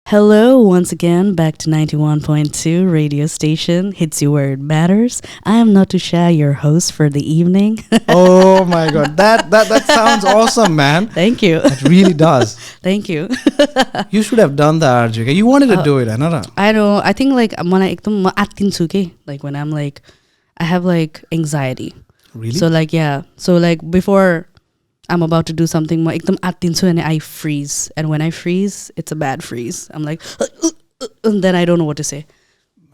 Hello, once again, back to 91.2 radio station, Hits You Where It Matters. I am NATTU SHAH, your host for the evening. Oh my god, that sounds awesome, man. Thank you. It really does. Thank you. You should have done that, RJ. You wanted to do it, Anara. I know, I think like like when I'm like, I have like anxiety. Really? So like, yeah. So like before I'm about to do something, and I freeze. And when I freeze, it's a bad freeze. I'm like, and then I don't know what to say.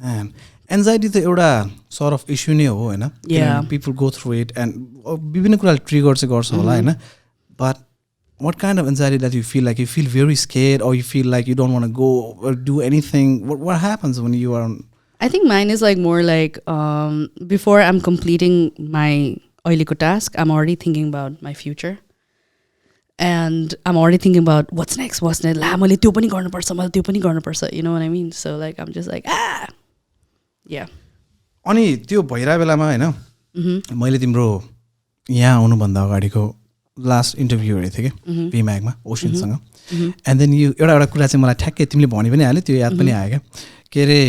Man, anxiety is a sort of issue, right? Yeah. People go through it and বিভিন্ন triggers right? But what kind of anxiety that you feel? Like you feel very scared, or you feel like you don't want to go or do anything? What happens when you are on? I think mine is like more like before I'm completing my oiliko task, I'm already thinking about my future. And I'm already thinking about what's next. La, मैले त्यो पनि गर्नुपर्छ, मैले त्यो पनि गर्नुपर्छ. You know what I mean? So like I'm just like, yeah. अनि त्यो भइरा बेलामा हैन मैले तिम्रो यहाँ आउनुभन्दा अगाडिको लास्ट इन्टरभ्यू हेरेको थिएँ कि भिम्यागमा ओसनसँग एन्ड देन यो एउटा कुरा चाहिँ मलाई ठ्याक्कै तिमीले भनि पनि हाल्यो त्यो याद पनि आयो क्या के अरे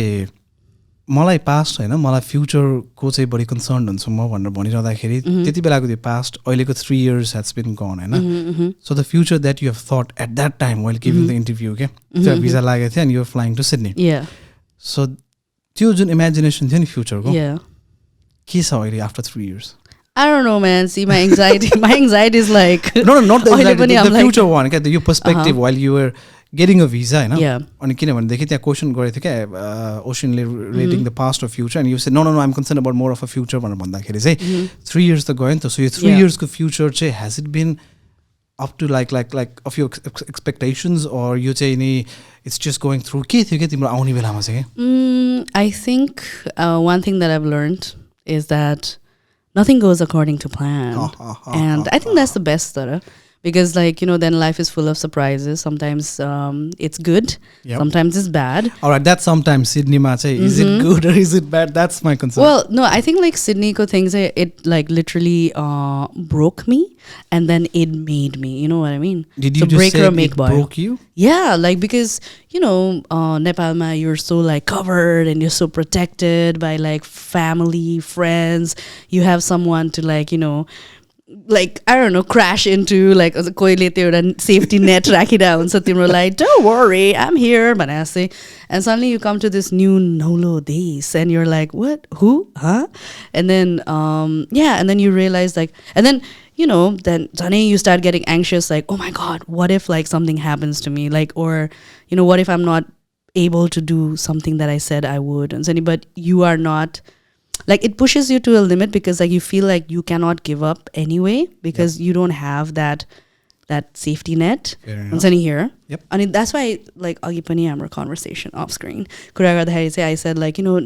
मलाई पास्ट होइन मलाई फ्युचरको चाहिँ बढी कन्सर्न हुन्छु म भनेर भनिरहँदाखेरि त्यति बेलाको त्यो पास्ट अहिलेको 3 years हेज बिन गन होइन so the future that you have thought at that time well giving the interview क्या त्यो भिजा लागेको थियो and you're flying to Sydney so त्यो जुन इमेजिनेसन थियो नि फ्युचरको के छ अहिले after 3 years? I don't know, man. See, my anxiety is like no, not the anxiety, the future one. Get your perspective while you were getting a visa, you know. Yeah. अनि किनभनेदेखि त्यहाँ question गरेको थियो क्या ओसनले relating the past of future and you said no no no I'm concern about more of a future भनेर भन्दाखेरि चाहिँ 3 years त गयो नि त सो यो 3 years को फ्युचर चाहिँ has it been up to like of यो एक्सपेक्टेसन्स और यो चाहिँ नि इट्स जस्ट गोइङ थ्रु के थियो क्या तिम्रो आउने बेलामा चाहिँ I think one thing that I've learned is that nothing goes according to plan. And I think that's the best, because like, you know, then life is full of surprises. Sometimes it's good, sometimes it's bad. All right, that's sometimes Sydney ma say, is it good or is it bad? That's my concern. Well, no, I think like Sydney ko things, it like literally broke me and then it made me, you know what I mean? Did you so just break say or make it broke you? Yeah, like because, you know, Nepal ma, you're so like covered and you're so protected by like family, friends. You have someone to like, you know, like I don't know, crash into like koile त्यो safety net राखिरा हुन्छ तिम्रो like don't worry, I'm here but I say, and suddenly you come to this new nolo days and you're like what, who, huh? And then and then you realize like, and then you know, then suddenly you start getting anxious like, oh my god, what if like something happens to me, like, or you know, what if I'm not able to do something that I said I would, and suddenly but you are not, like it pushes you to a limit because like you feel like you cannot give up anyway because you don't have that safety net. And then here, I mean that's why like agi pani hamro conversation off screen kura garदाखेरि चाहिँ I said like, you know,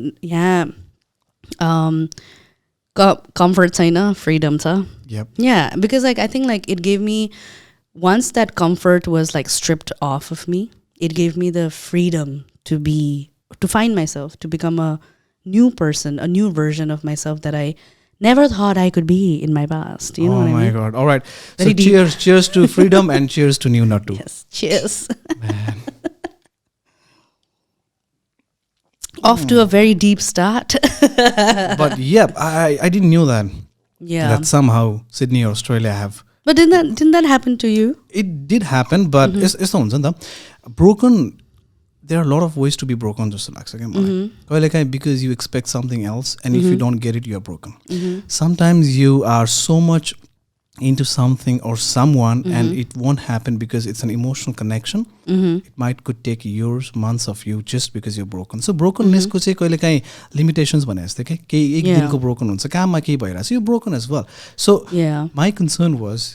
comfort छैन, freedom छ. Yeah, because like I think like it gave me, once that comfort was like stripped off of me, it gave me the freedom to find myself, to become a new person, a new version of myself that I never thought I could be in my past. You know what I mean? Oh my god. All right. Very so deep. Cheers to freedom and cheers to new Nattu. Yes. Cheers. Man. Off to a very deep start. But yeah, I didn't know that. Yeah. That somehow Sydney or Australia have. But didn't that happen to you? It did happen, but it's broken. There are a lot of ways to be broken, just like because you expect something else, and if you don't get it, you are broken. Sometimes you are so much into something or someone, and it won't happen because it's an emotional connection. It could take years, months of you just because you're broken. So brokenness ko चाहिँ कहिले काहीँ limitations भने जस्तै के केही एक दिनको broken हुन्छ, काममा केही भइरहेछ, you're broken as well. So my concern was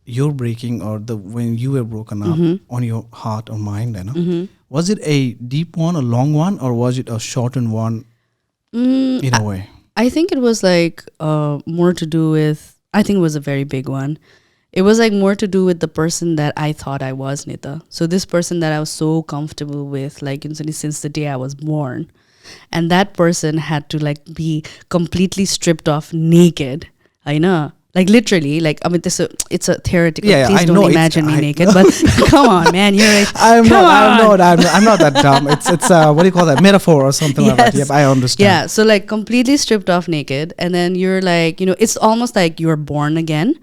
your breaking, or when you were broken up on your heart or mind, you know. Was it a deep one, a long one, or was it a shortened one in a way? I think it was like more to do with, I think it was a very big one. It was like more to do with the person that I thought I was, Nita. So this person that I was so comfortable with, like since the day I was born. And that person had to like be completely stripped off naked. I know. Like literally, like I mean, it's a theoretical. Yeah, Please I don't know, imagine me naked, but come on, man, you're like, I'm come on. not that dumb. It's what do you call that, metaphor or something like that. Yes. Yep, I understand. Yeah, so like completely stripped off naked, and then you're like, it's almost like you're born again,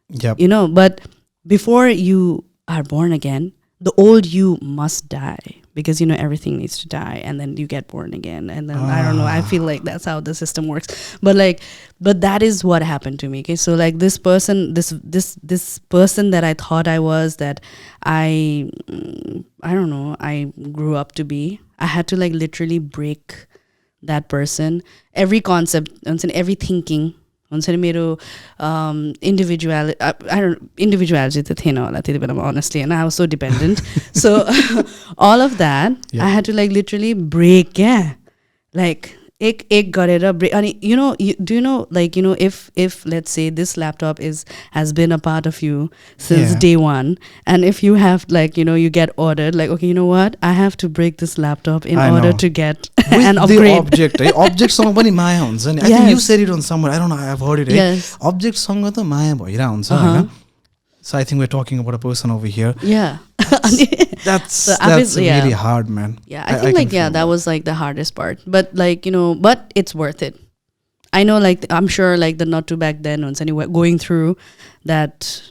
Yep. but before you are born again, the old you must die, because everything needs to die, and then you get born again, and then I don't know, I feel like that's how the system works. But that is what happened to me. Okay, so like this person that I thought I was, that I don't know, I grew up to be, I had to like literally break that person, every concept, and every thinking. हुन्छ नि मेरो individuality त थिएन होला त्यति बेलामा, honestly, and I was so dependent. So all of that, Yeah. I had to like literally break, like एक गरेर break. अनि do you know, like if let's say this laptop has been a part of you since Yeah. day one, and if you have like you get ordered like, okay, you know what, I have to break this laptop in I order know. to get With an the upgrade. object, है, object सँग पनि माया हुन्छ नि. I think you Yes. said it on somewhere, I don't know, I've heard it, है. Yes. Object सँग त माया भइरा हुन्छ हैन. So I think we're talking about a person over here. Yeah. That's So obviously, yeah. really hard, man. Yeah, I think like, can feel that was like the hardest part. But like, but it's worth it. I know, like, I'm sure like the Not Too back then, once anyway, going through that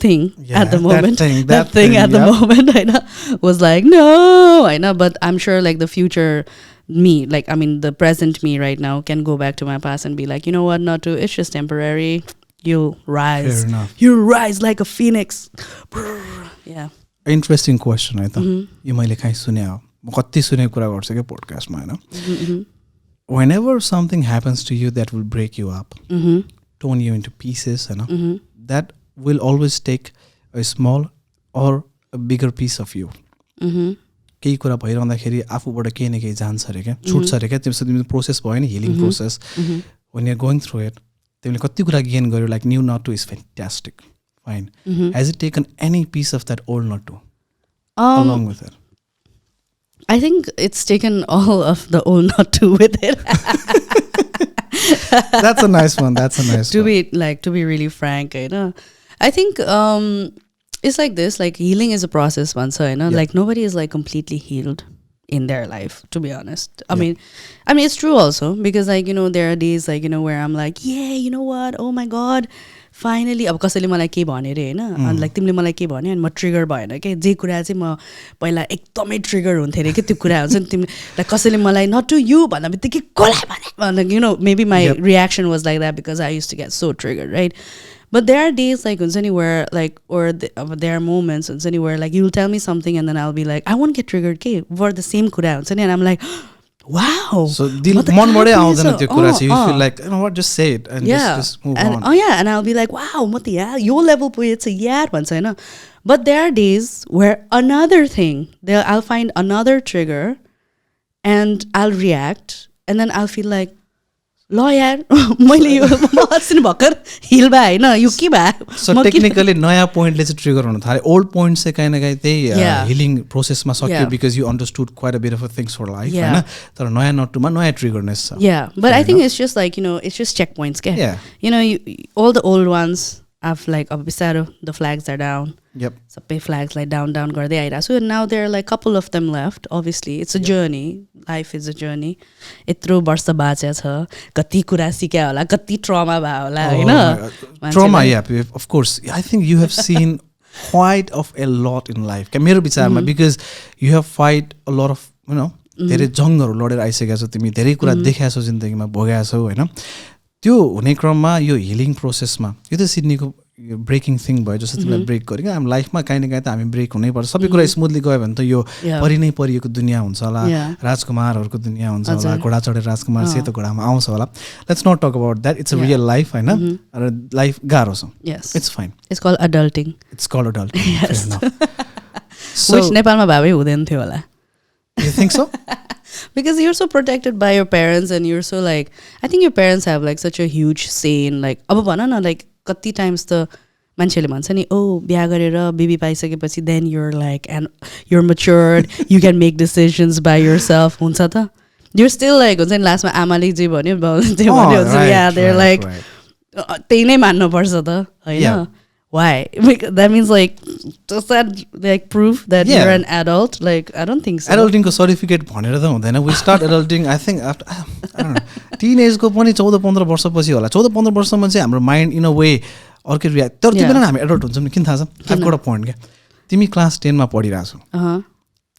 thing Yeah, at the moment, that thing thing, at the yep. moment, I know, was like, no, I know, but I'm sure like the future me, like, I mean, the present me right now can go back to my past and be like, you know what, Not Too, it's just temporary. You'll rise. Fair enough. You'll rise like a phoenix. Yeah. Interesting question, है त. यो मैले कहीँ सुने हो, म कति सुनेको कुरा गर्छु के पोडकास्टमा हैन. Whenever something happens to you that will break you up, turn you into pieces, हैन, that will always take a small or a bigger piece of you. केही कुरा भइरहँदाखेरि आफूबाट केही न केही जान्छ अरे क्या, छुट्छ अरे क्या. तिम्रो प्रोसेस भयो नि, healing process. When you're going through it, तिमीले कति कुरा गेन गर्यो. Like new Not Too is fantastic, fine. Has it taken any piece of that old Not Too along with it? I think it's taken all of the old Not Too with it. That's a nice one. That's a nice to one. to be really frank, I think it's like this. Like healing is a process, once, like nobody is like completely healed in their life, to be honest. I mean it's true also, because like there are days like where I'm like, yeah, you know what, oh my god, finally, अब कसैले मलाई के भने रे हैन, अनि like तिमीले मलाई के भन्यो अनि म ट्रिगर भएन के, जे कुरा चाहिँ म पहिला एकदमै ट्रिगर हुन्थे रे के, त्यो कुरा हुन्छ नि, तिमीले लाइक कसैले मलाई नट टु यु भन्दा बित्तिकै कसलाई भने, maybe my reaction was like that because I used to get so triggered, right? But there are days like where like, or there are moments where like you'll tell me something and then I'll be like, I won't get triggered के for the same कुरा, and I'm like, wow. So मनबाटै आउँदैन त्यो कुरा चाहिँ. You feel like, you know what, just say it and just move on. Oh yeah, and I'll be like, wow, म त यार यो level पुगेको छ यार भन्छ हैन. But there are days where another thing, I'll find another trigger and I'll react, and then I'll feel like, ल यार मैले यो अस्ति भर्खर हिल भए हैन, यो के भए. So technically नयाँ पोइन्टले चाहिँ ट्रिगर हुन थाल्यो. ओल्ड पोइन्ट चाहिँ काहीँ न काहीँ त्यही हिलिङ प्रोसेसमा सक्यो, because you understood quite a bit of things for life, हैन. तर नयाँ नटुमा नयाँ ट्रिगरनेस छ. Yeah, but I think it's just like, it's just checkpoints, के. Yeah. All the old ones, I've like, अब बिस्तारो the flags are down. Yep. सबै flags like down गर्दै आइरहेको छु. And now there are like a couple of them left. Obviously, it's a journey. Life is a journey. यत्रो वर्ष बाँचेको छ, कति कुरा सिक्या होला, कति ट्रमा भयो होला, हैन. Trauma, yeah, of course. I think you have seen quite of a lot in life. मेरो विचारमा, because you have fight a lot of, धेरै जङ्गहरू लडेर आइसकेका छौ तिमी, धेरै कुरा देखेका छौ जिन्दगीमा, भोगेका छौ, हैन. त्यो हुने क्रममा यो हिलिङ प्रोसेसमा यो त सिडनीको ब्रेकिङ थिङ भयो, जस्तो तिमीलाई ब्रेक गर्यो क्या. हामी लाइफमा काहीँ न काहीँ त हामी ब्रेक हुनैपर्छ. सबै कुरा स्मुथली गयो भने त यो परि नै परिएको दुनियाँ हुन्छ होला, राजकुमारहरूको दुनियाँ हुन्छ होला, घोडा चढेर राजकुमार सेतो घोडामा आउँछ होला. Let's not talk about that. It's a real life, हैन. र लाइफ गाह्रो छ. It's fine. It's called adulting. It's called adulting. Yes. So, which नेपालमा भए हुँदैन थियो होला. You think so? Because you're so protected by your parents, and you're so like, I think your parents have like such a huge say in like, अब भन न, like कति times त मान्छेले भन्छ नि, ओ बिहा गरेर baby पाइसकेपछि then you're like, and you're matured, you can make decisions by yourself, हुन्छ त. You're still like, हुन्छ नि लास्टमा आमाले जे भन्यो, बाउले जे भन्यो, yeah, they're like, त्यही नै मान्नुपर्छ त होइन why because that means like does that like prove that you're an adult like I don't think so adulting ko certificate bhanera ta hundaina we start adulting I think after I don't know teenage ko pani 14-15 वर्षपछि होला 14-15 वर्षमा चाहिँ हाम्रो mind in a way अर्कै react तर त्यो बेला हामी एडल्ट हुन्छौँ नि किन थाहा छ I've got a point के तिमी क्लास 10 मा पढिरहेछौ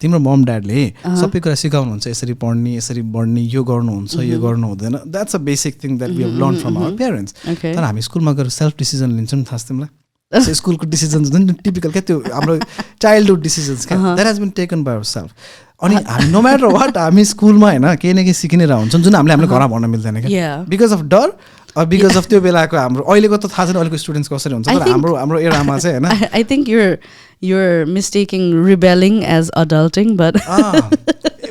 तिम्रो मम ड्याडले सबै कुरा सिकाउनुहुन्छ यसरी पढ्ने यसरी बढ्ने यो गर्नुहुन्छ यो गर्नु हुँदैन that's a basic thing that we have learn from our parents तर हामी स्कुलमा गएर सेल्फ डिसिजन लिन्छौँ थाहा छ तिमीलाई स्कुलको डिसिजन्स हुन्छ नि टिपिकल क्या त्यो हाम्रो चाइल्डहुड डिसिजन्स क्या that has been taken by our self अनि हामी नो म्याटर वाट हामी स्कुलमा होइन केही न केही सिकिनेर हुन्छौँ जुन हामीले घरमा भन्न मिल्दैन क्या बिकज अफ डर बिकज अफ त्यो बेलाको हाम्रो अहिलेको त थाहा छैन अहिलेको स्टुडेन्ट्स कसरी हुन्छ तर हाम्रो एरामा चाहिँ होइन I think you're mistaking rebelling as adulting but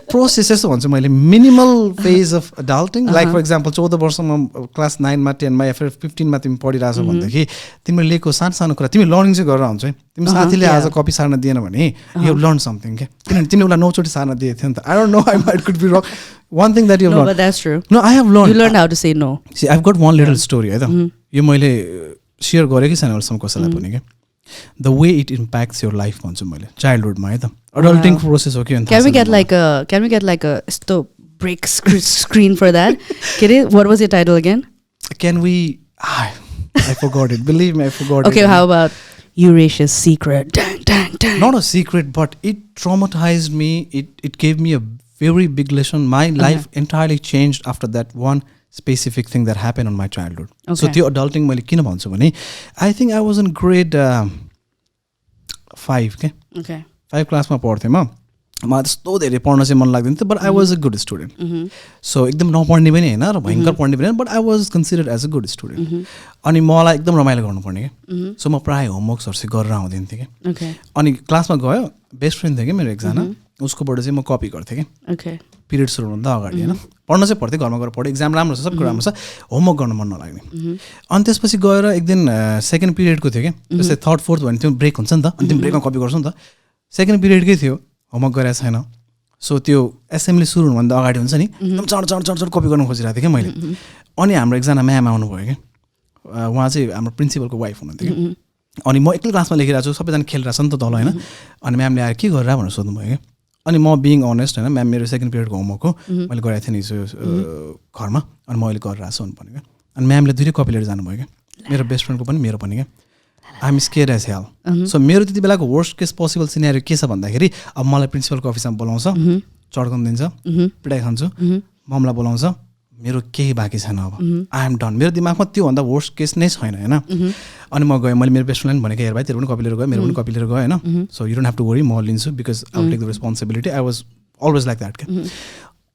process यस्तो भन्छु मैले minimal phase of adulting like for example 14 वर्षमा क्लास 9 मा 10 मा या फिर 15 मा तिमी पढिरहेछौ भनेदेखि तिमीले लेखेको सानो सानो कुरा तिमी लर्निङ चाहिँ गरेर आउँछौ तिम्रो साथीले आज कपी सार्न दिएन भने यु हेभ लर्न समथिङ के किनभने तिमीले उसलाई 9 चोटि सार्न दिएको थियो नि त I don't know I might could be wrong one thing that you've no learned but that's true no I have learned you learned how to say no see I've got one little story है त यो मैले share गरेकै छैन अहिलेसम्म कसैलाई पनि के the way it impacts your life भन्छु मैले चाइल्डहुड मा है त अडल्टिङ प्रोसेस हो के can we get like a stop break screen for that what was your title again can we I forgot it believe me I forgot okay how about Yuresh's secret dang, dang, dang. Not a secret but it traumatized me it gave me a very big lesson my life entirely changed after that one specific thing that happened on my childhood so त्यो adulting मैले किन भन्छु भने I think I was in grade 5 के 5 क्लासमा पढ्थेँ मलाई त्यस्तो धेरै पढ्न चाहिँ मन लाग्दैन थियो but I was a good student so एकदम नपढ्ने पनि होइन र भयङ्कर पढ्ने पनि होइन but I was considered as a good student अनि मलाई एकदम रमाइलो गर्नुपर्ने क्या सो म प्रायः होमवर्क्सहरू चाहिँ गरेर आउँदैन थिएँ क्या अनि क्लासमा गयो बेस्ट फ्रेन्ड थियो क्या मेरो एकजना उसकोबाट चाहिँ म कपी गर्थेँ क्या पिरियड सुरु हुनुभन्दा अगाडि होइन पढ्न चाहिँ पढ्थेँ घरमा गएर पढेँ एक्जाम राम्रो छ सब कुरा राम्रो छ होमवर्क गर्न मन नलाग्ने अनि त्यसपछि गएर एक दिन सेकेन्ड पिरियडको थियो क्या जस्तै थर्ड फोर्थ भने त्यो ब्रेक हुन्छ नि त अनि त्यो ब्रेकमा कपी गर्छु नि त सेकेन्ड पिरियडकै थियो होमवर्क गरेको छैन सो त्यो एसेम्ब्ली सुरु हुनुभन्दा अगाडि हुन्छ नि एकदम चढ कपी गर्न खोजिरहेको थिएँ क्या मैले अनि हाम्रो एकजना म्याम आउनुभयो क्या उहाँ चाहिँ हाम्रो प्रिन्सिपलको वाइफ हुनुहुन्थ्यो कि अनि म एक्लै क्लासमा लेखिरहेको छु सबैजना खेलिरहेको छ नि त तल होइन अनि म्यामले आएर के गरेर भनेर सोध्नुभयो क्या अनि म बिङ अनेस्ट होइन म्याम मेरो सेकेन्ड पिरियडको होमवर्क हो मैले गराएको थिएँ नि घरमा अनि मैले गरिरहेको छु भनेको क्या अनि म्यामले दुइटै कपी लिएर जानुभयो क्या मेरो बेस्ट फ्रेन्डको पनि मेरो पनि क्या I am scared as hell so मेरो त्यति बेलाको वर्स्ट केस पोसिबल सिनेरियो के छ भन्दाखेरि अब मलाई प्रिन्सिपलको अफिसमा बोलाउँछ चड्काउनु दिन्छ पिटाइ खान्छु ममलाई बोलाउँछ मेरो केही बाँकी छैन अब आई एम डन मेरो दिमागमा त्योभन्दा वर्स्ट केस नै छैन होइन अनि म गएँ मैले मेरो बेस्ट फ्रेन्डलाई भनेको हेर भाइ तेरो पनि कपी लिएर गयो मेरो पनि कपी लिएर गयो होइन so you don't have to worry म लिन्छु because I will take the responsibility I was always like that क्या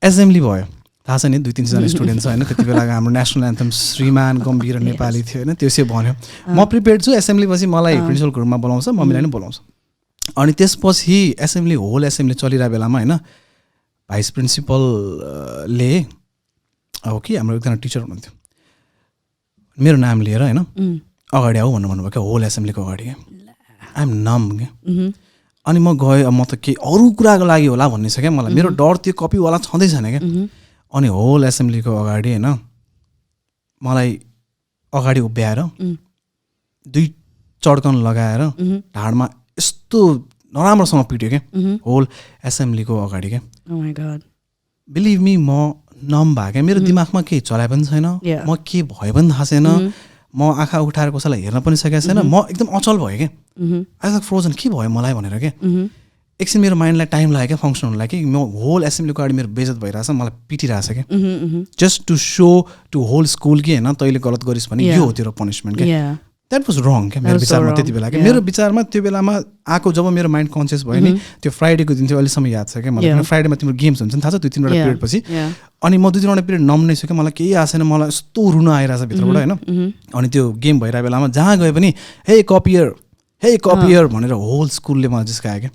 एसेम्ब्ली भयो थाहा छ नि 2-3 स्टुडेन्ट छ होइन त्यति बेलाको हाम्रो नेसनल एन्थम श्रीमान गम्भीर नेपाली थियो होइन त्यो चाहिँ भन्यो म प्रिपेयर्ड छु एसेम्ब्ली पछि मलाई प्रिन्सिपलको रूममा बोलाउँछ मम्मीलाई पनि बोलाउँछ अनि त्यसपछि एसेम्ब्ली होल एसेम्ब्ली चलिरहेको बेलामा होइन भाइस प्रिन्सिपलले अब कि हाम्रो एकजना टिचर हुनुहुन्थ्यो मेरो नाम लिएर होइन अगाडि आऊ भन्नु भन्नुभयो क्या होल एसेम्ब्लीको अगाडि क्या आइ एम नम क्या अनि म गएँ म त केही अरू कुराको लागि होला भन्ने छ क्या मलाई मेरो डर त्यो कपीवाला छँदै छैन क्या अनि होल एसेम्ब्लीको अगाडि होइन मलाई अगाडि उभ्याएर 2 चड्कन लगाएर ढाडमा यस्तो नराम्रोसँग पिट्यो क्या होल एसेम्ब्लीको अगाडि क्या बिलिभ मी म नम भयो क्या मेरो दिमागमा केही चलाए पनि छैन म के भयो पनि थाहा छैन म आँखा उठाएर कसैलाई हेर्न पनि सकेको छैन म एकदम अचल भयो क्या आई लाइक फ्रोजन के भयो मलाई भनेर क्या एकछिन मेरो माइन्डलाई टाइम लाग्यो क्या फङ्सन हुनुलाई कि म होल एसेम्ब्लीको अगाडि मेरो बेइज्जत भइरहेछ मलाई पिटिरहेछ क्या just to show to whole school कि होइन तैँले गलत गरिस् भने यो हो तेरो पनिसमेन्ट क्या द्याट वाज रङ क्या मेरो विचारमा त्यति बेला क्या मेरो विचारमा त्यो बेलामा आएको जब मेरो माइन्ड कन्सियस भयो नि त्यो फ्राइडेको दिन चाहिँ अहिलेसम्म याद छ क्या मलाई फ्राइडेमा तिम्रो गेम्स हुन्छ नि थाहा छ 2-3 वटा पिरियड पछि अनि म 2-3 वटा पिरियड नम्नै छु क्या मलाई केही आएको छैन मलाई यस्तो रुन आइरहेछ भित्रबाट होइन अनि त्यो गेम भइरहेको बेलामा जहाँ गए पनि हे कपियर भनेर होल स्कुलले मलाई जिस्कायो क्या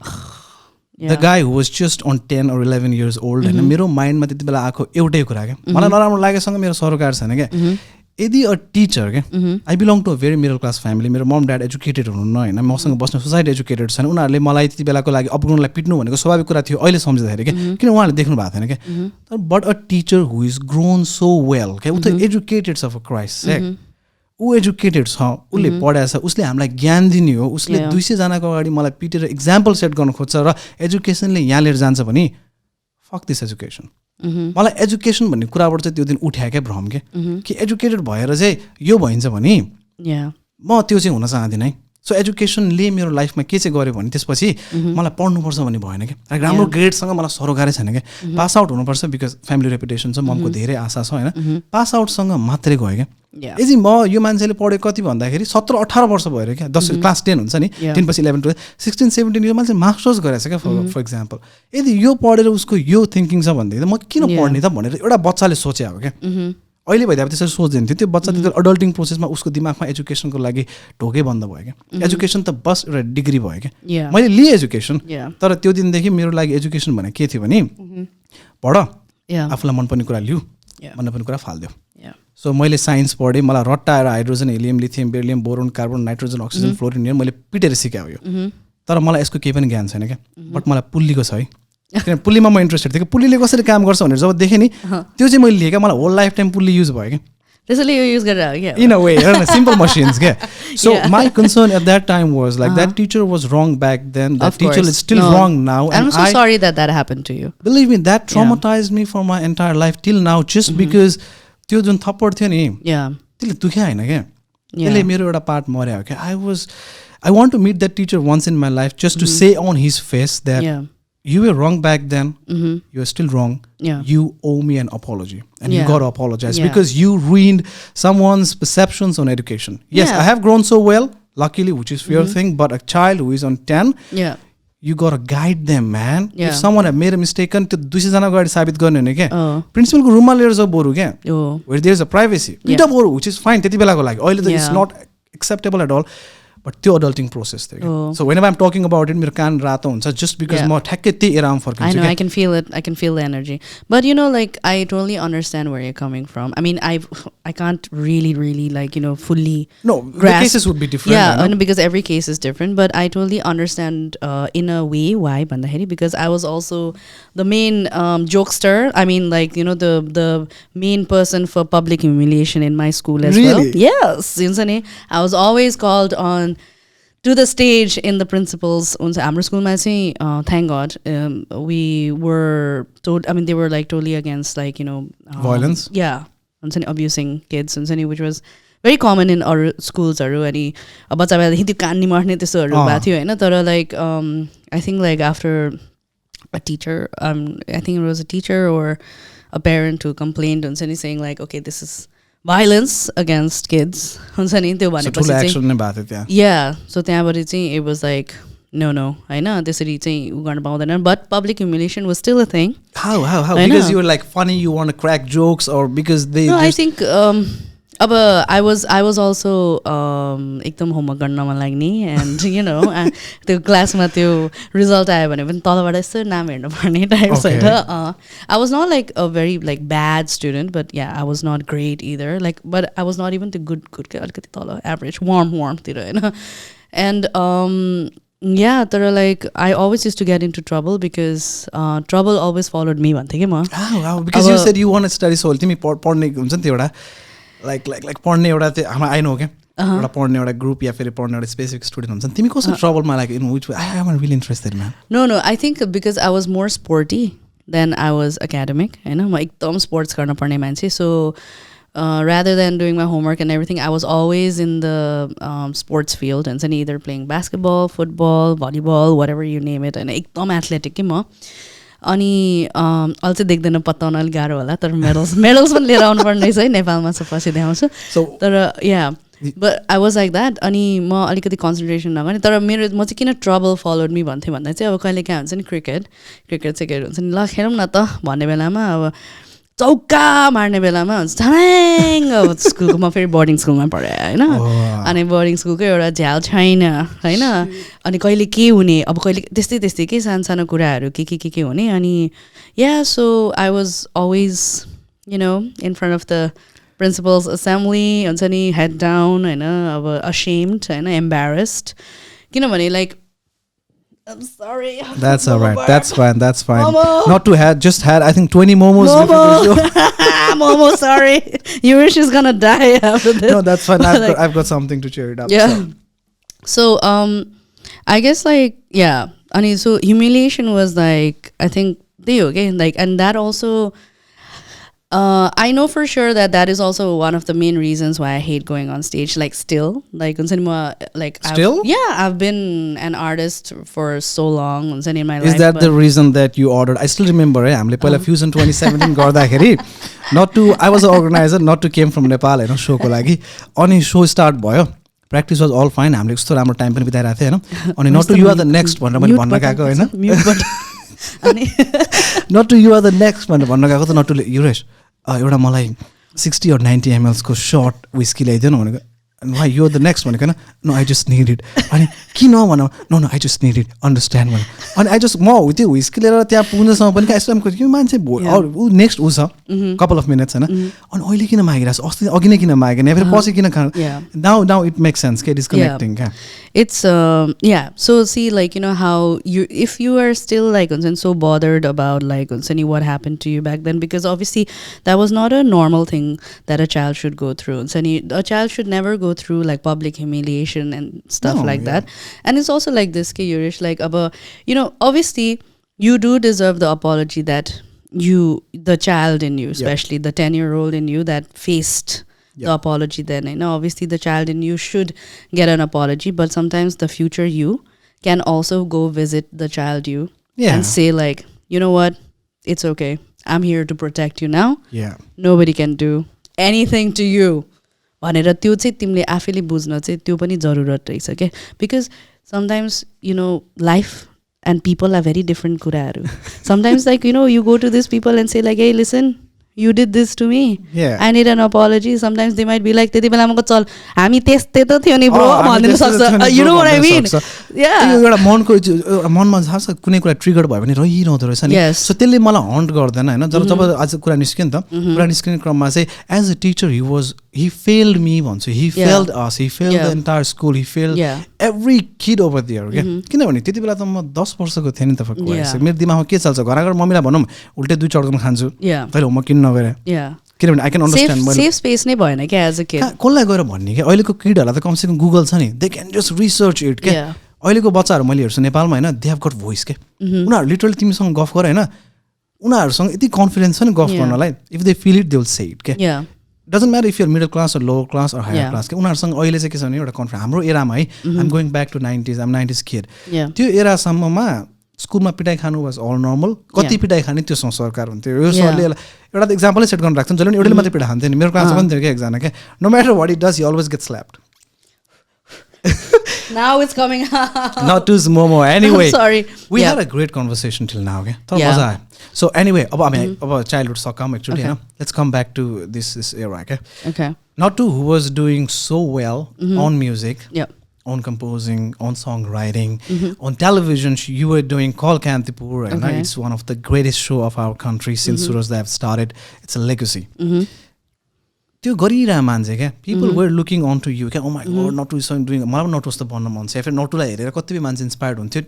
the guy who was just on 10 or 11 years old होइन मेरो माइन्डमा त्यति बेला आएको एउटै कुरा क्या मलाई नराम्रो लागेसँग मेरो सरोकार छैन क्या यदि अ टिचर क्या I belong to a very middle class family मेरो मम ड्याड एजुकेटेड हुनुहुन्न होइन मसँग बस्ने सोसाइटी एजुकेटेड छैन उनीहरूले मलाई त्यति बेलाको लागि अपग्राउन्डलाई पिट्नु भनेको स्वाभाविक कुरा थियो अहिले सम्झिँदाखेरि क्या किन उहाँहरूले देख्नु भएको थिएन क्या तर but a teacher who is grown so well क्या उ त एजुकेटेड छ फर क्राइस्ट ऊ एजुकेटेड छ, उसले पढाएको छ, उसले हामीलाई ज्ञान दिने हो, उसले 200 जनाको अगाडि मलाई पिटेर इक्जाम्पल सेट गर्न खोज्छ र एजुकेसनले यहाँ लिएर जान्छ भने फक दिस एजुकेसन. मलाई एजुकेसन भन्ने कुराबाट चाहिँ त्यो दिन उठ्या क्या भ्रम के कि एजुकेटेड भएर चाहिँ यो भइन्छ भने म त्यो चाहिँ हुन चाहदिनँ है. सो एजुकेसनले मेरो लाइफमा के चाहिँ गर्यो भने त्यसपछि मलाई पढ्नुपर्छ भन्ने भएन क्या. राम्रो ग्रेडसँग मलाई सरोकारै छैन क्या. पास आउट हुनुपर्छ बिकज फ्यामिली रेपुटेसन छ, ममको धेरै आशा छ होइन. पास आउटसँग मात्रै गयो क्या. यदि म यो मान्छेले पढ्यो कति भन्दाखेरि 17-18 वर्ष भएर क्या, 10 क्लास 10 हुन्छ नि, 10 पछि 11 12 16-17 यो मान्छे मास्टर्स गरेछ क्या फर इक्जाम्पल. यदि यो पढेर उसको यो थिङ्किङ छ भनेदेखि म किन पढ्ने त भनेर एउटा बच्चाले सोचे हो क्या. अहिले भइदिए त्यसरी सोच्दैन थियो. त्यो बच्चा त्यो अडल्टिङ प्रोसेसमा उसको दिमागमा एजुकेसनको लागि ढोकै बन्द भयो क्या. एजुकेसन त बस एउटा डिग्री भयो क्या. मैले लिएँ एजुकेसन, तर त्यो दिनदेखि मेरो लागि एजुकेसन भने के थियो भने पढ, आफूलाई मनपर्ने कुरा लिऊ, मनपर्ने कुरा फालिदेऊ. सो मैले साइन्स पढेँ, मलाई रट्टा आएर hydrogen, helium, lithium, beryllium, boron, carbon, nitrogen, oxygen, fluorine मैले पिटेर सिकायो यो. तर मलाई यसको केही पनि ज्ञान छैन क्या. बट मलाई पुल्लीको छ है, किनभने पुल्लीमा म इन्ट्रेस्टेड थिएँ कि पुल्लीले कसरी काम गर्छ भनेर जब देखेँ नि त्यो चाहिँ मैले लिएँ क्या. मलाई whole life time fully use भयो क्या. त्यसैले यो युज गरेर क्या in a way simple machines क्या. So my concern at that time was like that teacher was wrong back then, that teacher is still wrong now. I'm so sorry that happened to you. Believe me, that traumatized me for my entire life till now, just because त्यो जुन थप्पड थियो नि त्यसले दुख्या होइन क्या. त्यसले मेरो एउटा पार्ट मर्यो क्या. I want to meet that teacher once in my life just to say on his face that you were wrong back then, you are still wrong, you owe me an apology, and you got to apologize because you ruined someone's perceptions on education. Yes, I have grown so well, luckily, which is your thing, but a child who is on 10, you got to guide them, man. If someone have made a mistake, त्यो 200 जना अगाडि साबित गर्ने होइन क्या. प्रिन्सिपलको रुममा लिएर जाऊ बरु क्या, where there is a privacy, पिटा बरु, which is fine त्यति बेलाको लागि. अहिले त it's not acceptable at all. But त्यो adulting process थियो. So whenever I'm talking about it, मेरो कान रातो हुन्छ just because म ठ्याक्कै त्यही एरामा फर्किन्छु. I know, I can feel it. I can feel the energy. But you know, like, I totally understand where you're coming from. I mean, I can't really like, you know, fully grasp. The cases would be different. Yeah, because every case is different. But I totally understand in a way why भन्दाखेरि because I was also the main jokester. I mean, like, you know, the main person for public humiliation in my school as well. Yes, I was always called on to the stage in the principals. हाम्रो स्कुलमा चाहिँ thank God we were told, I mean, they were like totally against, like, you know, violence. Yeah, abusing kids, which was very common in our schools. अनि बच्चा बेलादेखि त्यो कान निमर्ने त्यस्तोहरू भएको थियो होइन. तर like I think like after a teacher, I think it was a teacher or a parent who complained saying like, okay, this is violence against kids. हुन्छ नि त्यो भनेपछि चाहिँ yeah, so त्यहाँबाट चाहिँ it was like no होइन त्यसरी चाहिँ उ गर्न पाउँदैन. But public humiliation was still a thing. How because you were like funny, you want to crack jokes, or because they I think अब I was also एकदम होमवर्क गर्न मन लाग्ने and you know त्यो क्लासमा त्यो रिजल्ट आयो भने पनि तलबाट यस्तो नाम हेर्नु पर्ने टाइप्स होइन. I was not like a very like bad student, but yeah, I was not great either, like, but I was not even the good अलिकति तल average warm तिर होइन. And yeah, तर like I always used to get into trouble because trouble always followed me भन्थे कि म. Because you said you want to study soul, तिमी पढ्ने हुन्छ नि त्यो एउटा like पढ्ने एउटा त्यो हाम्रो आइनो हो क्या, एउटा पढ्ने एउटा ग्रुप या फेरि पढ्ने एउटा स्पेसिफिक स्टुडेन्ट हुन्छ. तिमी कस्तो ट्रबलमा like in which I am really interested man? No, I think because I was more sporty than I was academic होइन. म एकदम स्पोर्ट्स गर्न पर्ने मान्छे. So rather than doing my homework and everything, I was always in the sports field and either playing basketball, football, volleyball, whatever you name it. And एकदम athletic कि म. अनि अहिले चाहिँ देख्दैन पत्ताउन अलिक गाह्रो होला, तर मेडल्स पनि लिएर आउनु पर्ने रहेछ है नेपालमा. चाहिँ पछि देखाउँछु. तर yeah but I was like that. अनि म अलिकति कन्सन्ट्रेसन नगर्ने. तर म चाहिँ किन ट्रबल फलोड मी भन्थेँ भन्दा चाहिँ अब कहिले कहाँ हुन्छ नि क्रिकेट हुन्छ नि, ल खेलौँ न त भन्ने बेलामा अब चौका मार्ने बेलामा हुन्छ छ्याङ. अब स्कुलको म फेरि बोर्डिङ स्कुलमा पढेँ होइन. अनि बोर्डिङ स्कुलको एउटा झ्याल छैन होइन. अनि कहिले के हुने, अब कहिले त्यस्तै के सानो कुराहरू के हुने. अनि yeah so I was always you know in front of the principal's assembly हुन्छ नि, हेड डाउन होइन, अब असेम्ड होइन, एम्बारेस्ड. किनभने like I'm sorry. That's all Momo right. bar. That's fine. That's fine. Momo. Not to have just had I think 20 momos before the show. Momo, sorry. Yuresh is gonna die after this. No, that's fine. Like- I've got something to cheer it up. Yeah. So I guess like yeah. I mean, so humiliation was like I think they okay like, and that also. I know for sure that is also one of the main reasons why I hate going on stage. Like still, like Still? I've been an artist for so long in my life. Is that but- the reason that you ordered? I still remember, हामीले पहिला Fusion 2017 गर्दाखेरि not to I was the organizer, not to came from Nepal हैन show को लागि अनि show start भयो. Practice was all fine. हामीले कस्तो राम्रो टाइम पनि बिताइरहेको थियौ हैन. अनि not to you are the next भनेर मैले भन्न गएको हैन. Mute button. अनि Not to you are the next भनेर भन्न गएको त not to Yuresh. एउटा मलाई 60 or 90 ml को short whiskey ल्याइदिनु भनेको. And why you're the next भनेको हैन. No, I just need it. अनि किन भन no, I just need it. Understand भने. अनि I just म त्यो whiskey लिएर त्यहाँ पुग्नसम्म पनि यसो को यो मान्छे उ नेक्स्ट उ छ couple of minutes हैन. अनि अहिले किन मागिरहेछ अस्ति अघि नै किन मागेन फेरि पछि किन खान. Now it makes sense. It is connecting. Yeah. It's yeah. So see, like how if you are still like so bothered about like what happened to you back then, because obviously that was not a normal thing that a child should go through. A child should never go through like public humiliation and stuff like that. And it's also like this, Yuresh, like about obviously you do deserve the apology that the child in you, especially the 10-year-old in you that faced the apology then. Obviously the child in you should get an apology, but sometimes the future you can also go visit the child you and say like, you know what, it's okay. I'm here to protect you now. Yeah. Nobody can do anything to you. भनेर त्यो चाहिँ तिमीले आफैले बुझ्न चाहिँ त्यो पनि जरुरत रहेछ के, because sometimes life and people are very different कुराहरू. Sometimes like you go to these people and say like, hey listen, you did this to me. Yeah. I need an apology. Sometimes they might be like, त्यति बेला मको चल हामी त्यस्तै त थियो नि ब्रो भनिदिन सक्छ. You know what I mean? Yeah. एउटा मनमा छ कुनै कुरा ट्रिगर भयो भने रहिरहँदो रहेछ नि. सो त्यसले मलाई हन्ट गर्दैन हैन. जब आज कुरा निस्क्यो नि त, कुरा निस्किने क्रममा चाहिँ as a teacher he failed me भन्छु. He failed us. He failed the entire school. He failed every kid over there. किनभने त्यति बेला त म 10 वर्षको थिएँ नि त फक भइसक्यो. मेरो दिमागमा के चल्छ, घर आएर मम्मीलाई भनौँ उल्टे 2 चर्दन खान्छु तैले होमवर्क किन नगरे. किनभने I can understand. Safe space नै भएन क्या एज अ किड. कसलाई गएर भन्ने क्या, अहिलेको किडहरूलाई त कमसेकम गुगल छ नि, they can just research it क्या. अहिलेको बच्चाहरू मैले हेर्छु नेपालमा हैन, दे हेभ गट भोइस के. उनीहरू लिटरली तिमीसँग गफ गर हैन, उनीहरूसँग यति कन्फिडेन्स छ नि गफ गर्नलाई. If they feel it they will say it के. doesn't matter if you're middle class or lower class or higher class. उनीहरूसँग अहिले चाहिँ के छ भने एउटा कन्फिडेन्स. हाम्रो एरामा है, I'm going back to 90s, I'm 90s kid. त्यो एरासम्ममा स्कुलमा पिटाइ खानु वाज अल नर्मल. कति पिटाइ खाने त्योसँग सरकार हुन्थ्यो. यो सरले एउटा त इक्जाम्पलै सेट गर्न राख्छ. जसले एउटाले मात्रै पिटाइ खान्थ्यो नि. मेरो क्लासमा पनि थियो क्या एकजना क्या. No matter what he does, he always gets slapped. Now it's coming out. Not too Momo. Anyway, I'm sorry. We had a great conversation till now. Okay? So anyway, about childhood succumb actually. Let's come back to this era. Okay. Nattu, who was doing so well on music, on composing, on songwriting, on television. You were doing Call Kantipur, and it's one of the greatest show of our country since Suraj Dev started. It's a legacy. त्यो गरिरह मान्छे क्या. People were looking on to you क्या. Oh my God, Nattu is doing. मलाई पनि नटु जस्तो बन्न मन छ. फेरि नटुलाई हेरेर कति मान्छे इन्स्पायर्ड हुन्थ्यो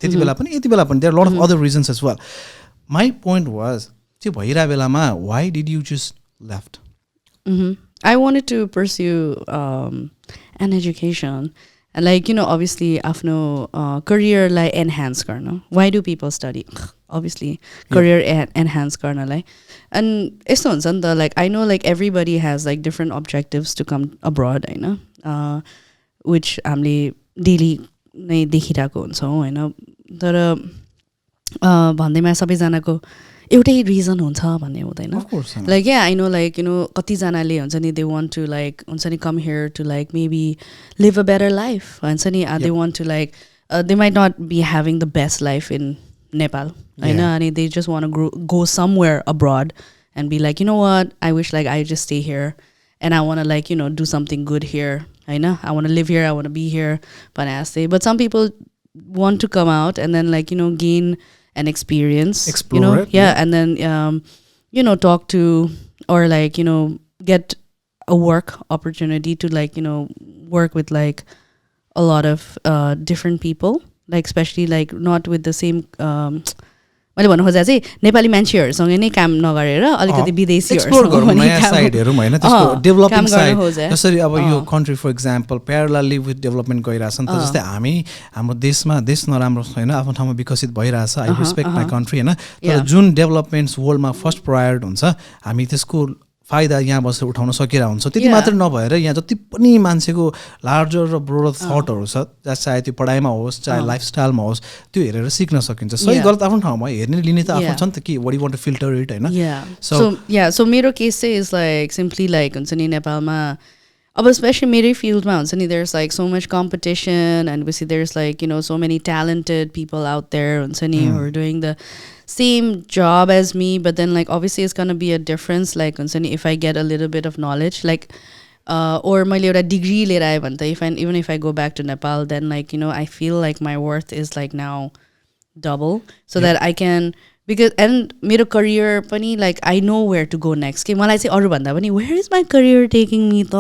त्यति बेला पनि यति बेला पनि. There are a lot of other reasons as well. My point was, त्यो भइरह बेलामा why did you just left? I wanted to pursue an education. And like, obviously आफ्नो career लाई enhance गर्न. Why do people study? Obviously career enhance गर्नलाई. And यस्तो हुन्छ नि त, like I know like everybody has like different objectives to come abroad हैन, which हामीले daily नै देखिरहेको हुन्छौँ हैन. तर भन्दैमा सबैजनाको एउटै रिजन हुन्छ भन्ने हुँदैन. Like I know like कतिजनाले हुन्छ नि, they want to like हुन्छ नि come here to like maybe live a better life हुन्छ नि. They want to like they might not be having the best life in Nepal हैन, अनि they just want to go somewhere abroad and be like, you know what, I wish like I just stay here and I want to like do something good here हैन. I want to live here, I want to be here. But some people want to come out and then like gain an experience, explore it, and then talk to or like get a work opportunity to like work with like a lot of different people like especially like not with the same मैले भन्नु खोजेको चाहिँ नेपाली मान्छेहरूसँग नै काम नगरेर अलिकति विदेशीहरूसँग पनि नयाँ साइडहरू हैन त्यसको डेभलपिङ साइड जसरी अब यो country for example parallelly with development गइरहेछ नि त जस्तै हामी हाम्रो देशमा देश नराम्रो छैन आफ्नो ठाउँमा विकसित भइरहेछ आई रेस्पेक्ट माई कन्ट्री हैन तर जुन डेभलपमेन्ट्स वर्ल्डमा फर्स्ट प्रायोरिटी हुन्छ हामी त्यसको फाइदा यहाँ बसेर उठाउन सकिरहेको हुन्छ त्यति मात्र नभएर यहाँ जति पनि मान्छेको लार्जर र ब्रोडर थटहरू छ चाहे त्यो पढाइमा होस् चाहे लाइफस्टाइलमा होस् त्यो हेरेर सिक्न सकिन्छ सही गलत आफ्नो ठाउँमा हेर्ने लिने त आफ्नो छ नि त कि what you want to filter it हैन सो मेरो केस चाहिँ इज लाइक सिम्पली लाइक हुन्छ नि नेपालमा अब स्पेसली मेरै फिल्डमा हुन्छ नि there is like so much competition and पछि there is like you know so many talented people out there हुन्छ नि who are doing the same job as me, but then like obviously it's gonna be a difference like if I get a little bit of knowledge like or my degree later even if I go back to Nepal then like you know I feel like my worth is like now double so that I can because and मेरो career पनि like I know where to go next के मलाई चाहिँ अरु भन्दा पनि where is my career taking me त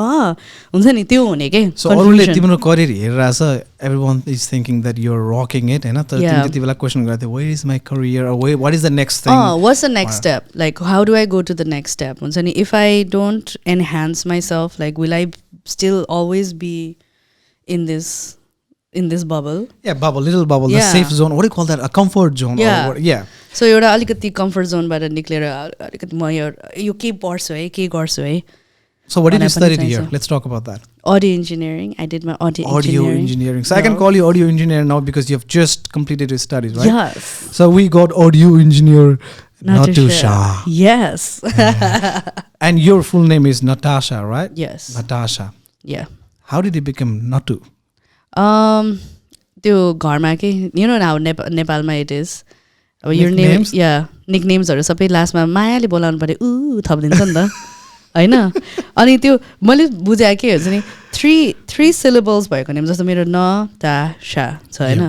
हुन्छ नि त्यो हुने के so अरुले तिम्रो career हेरिरहेछ everyone is thinking that you're rocking it हैन तर तिमीले त्यति बेला क्वेशन गर्थे where is my career or what is the next thing what's the next step like how do I go to the next step हुन्छ नि if I don't enhance myself like will I still always be in this bubble little bubble the safe zone what do you call that a comfort zone or so एउटा अलिकति comfort zone बाट निक्लेर अलिकति म यो के पढ्छु है के गर्छु है so what did you study here let's talk about that audio engineering I did my audio engineering so I can call you audio engineer now because you have just completed your studies right yes so we got audio engineer NATTU SHAH yes and your full name is Natasha right yes Natasha yeah how did you become Nattu त्यो घरमा के you know now नेपालमा it is अब your name nicknames हरु सबै लास्टमा मायाले बोलाउनु पर्यो उ थप्दिन्छ नि त हैन अनि त्यो मैले बुझाए के हुन्छ नि 3 syllables भएको नेम जस्तो मेरो नताशा छ हैन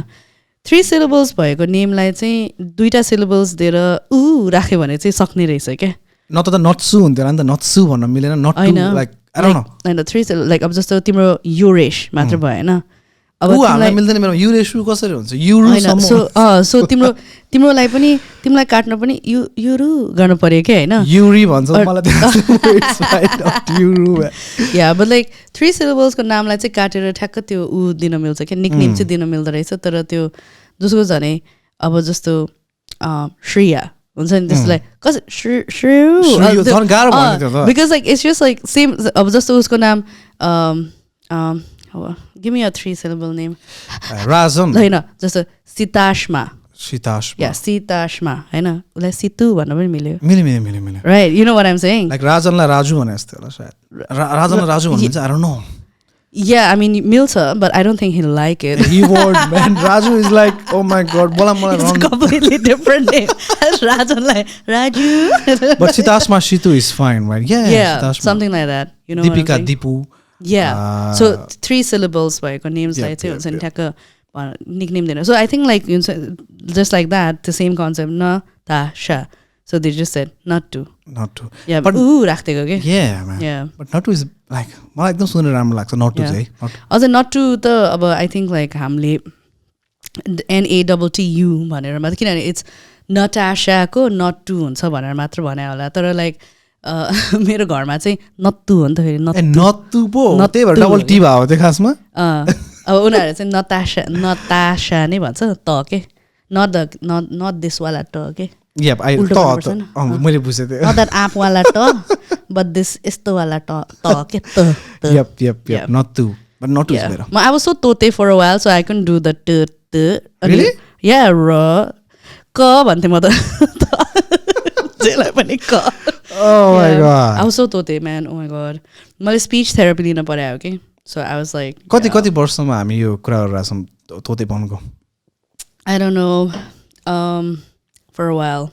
3 syllables भएको नेमलाई चाहिँ 2टा syllables दिएर उ राख्यो भने चाहिँ सक्ने रहेछ के न त नट्सु हुन्थ्यो नि त नट्सु भन्न मिलेन नट्टु लाइक आई डोन्ट नो हैन 3 like अब जस्तो तिम्रो युरेश मात्र भयो हैन अब हामीलाई मिल्दैन मेरो युरेश कसरी हुन्छ युरु सो तिम्रोलाई पनि तिमीलाई काट्न पनि युरु गर्नु पर्यो के हैन युरी भन्छ मलाई त्यो युरु या बट लाइक 3 syllables को नामलाई चाहिँ काटेर ठ्याक्क त्यो उ दिन मिल्छ के निकनेम चाहिँ दिन मिल्दो रहेछ तर त्यो जसको जाने अब जस्तो श्रेया हुन्छ नि त्यसलाई कस because like it's just like same अब जस्तो उसको नाम give me a 3 syllable name Razan हैन जस्तो सीताशमा या सीताशमा हैन उलाई सितु भन्न पनि मिल्यो मिल्यो right you know what I'm saying like राजनलाई Raju भने जस्तो होला सायद राजनलाई राजु भन्नुहुन्छ I don't know yeah I mean milta but I don't think he'll like it he word man Raju is like oh my god bola it's wrong. Completely different name Rajan like Raju but Sitashma Shitu is fine right yeah something like that you know Deepika Dipu yeah so 3 syllables भएको names like चाहिँ हुन्छ नि ठ्याक्क nickname दिनु so I think like just like that the same concept Natasha so they just said Nattu yeah but राख्दिएको के yeah man yeah but Nattu is like मलाई एकदम सुनेर राम्रो लाग्छ Nattu चाहिँ अझ Nattu त अब I think like हामीले NATTU भनेर मात्र किनभने it's Natasha को Nattu हुन्छ भनेर मात्र भने होला तर like मेरो घरमा चाहिँ नत्तु हो नि त फेरि नत्तु पो त्यही भएर डबल टी भयो त्यो खासमा अब उनीहरुले चाहिँ नताशा नै भन्छ त के नट दिस वाला त के यप आई त मैले बुझे त्यो नट दैट आप वाला त बट दिस यस्तो वाला त के त यप नत्तु but not is better I was so tote for a while so I couldn't do the t really yeah र क भन्थे म त जेलाई पनि क oh my god I was so tote man oh my god मैले speech therapy लिन पर्यो के so I was like कति वर्षमा हामी यो कुरा गरिरहेछौँ तोते बन्नुको I don't know for a while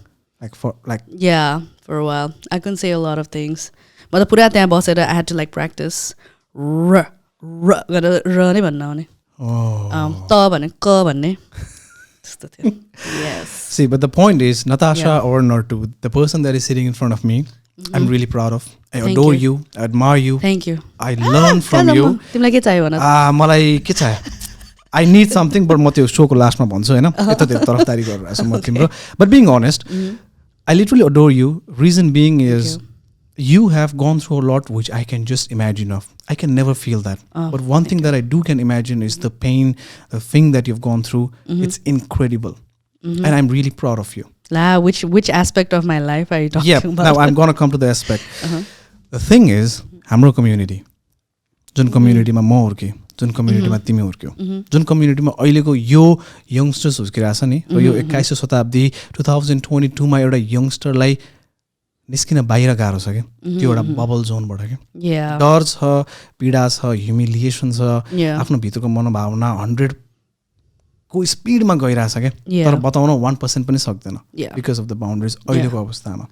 like yeah for a while I couldn't say a lot of things but the पुरा त्यहाँ बसेर I had to like practice र गरेर र नै भन्न आउने त भने क भन्ने त्यस्तो थियो yes see but the point is Natasha or Nattu the person that is sitting in front of me I'm really proud of I adore you I admire you thank you I learn from you तिमीलाई के चाहियो भन मलाई के चाहियो I need something, but म त्यो शोको लास्टमा भन्छु हैन यतातिर तरफदारी गरिरहेको छु म तिम्रो. But being honest, I literally adore you. Reason being is you have gone through a lot which I can just imagine of. I can never feel that. But one thing that I do can imagine is the pain, the thing that you've gone through. It's incredible. And I'm really proud of you. Which aspect of my life are you talking about? Now I'm going to come to the aspect. The thing is, हाम्रो community, जुन community मा म हुर्के, जुन community मा तिमी हुर्क्यौ, जुन community मा अहिलेको यो youngsters हुर्किरहेछ नि, र यो 21औं शताब्दी 2022 मा एउटा youngster लाई निस्किन बाहिर गाह्रो छ के त्यो एउटा बबल जोनबाट के डर छ पीडा छ ह्युमिलिएसन छ आफ्नो भित्रको मनोभावना 100 को स्पिडमा गइरहेछ के तर बताउन 1% पनि सक्दैन बिकज अफ द बाउन्ड्रिज अहिलेको अवस्थामा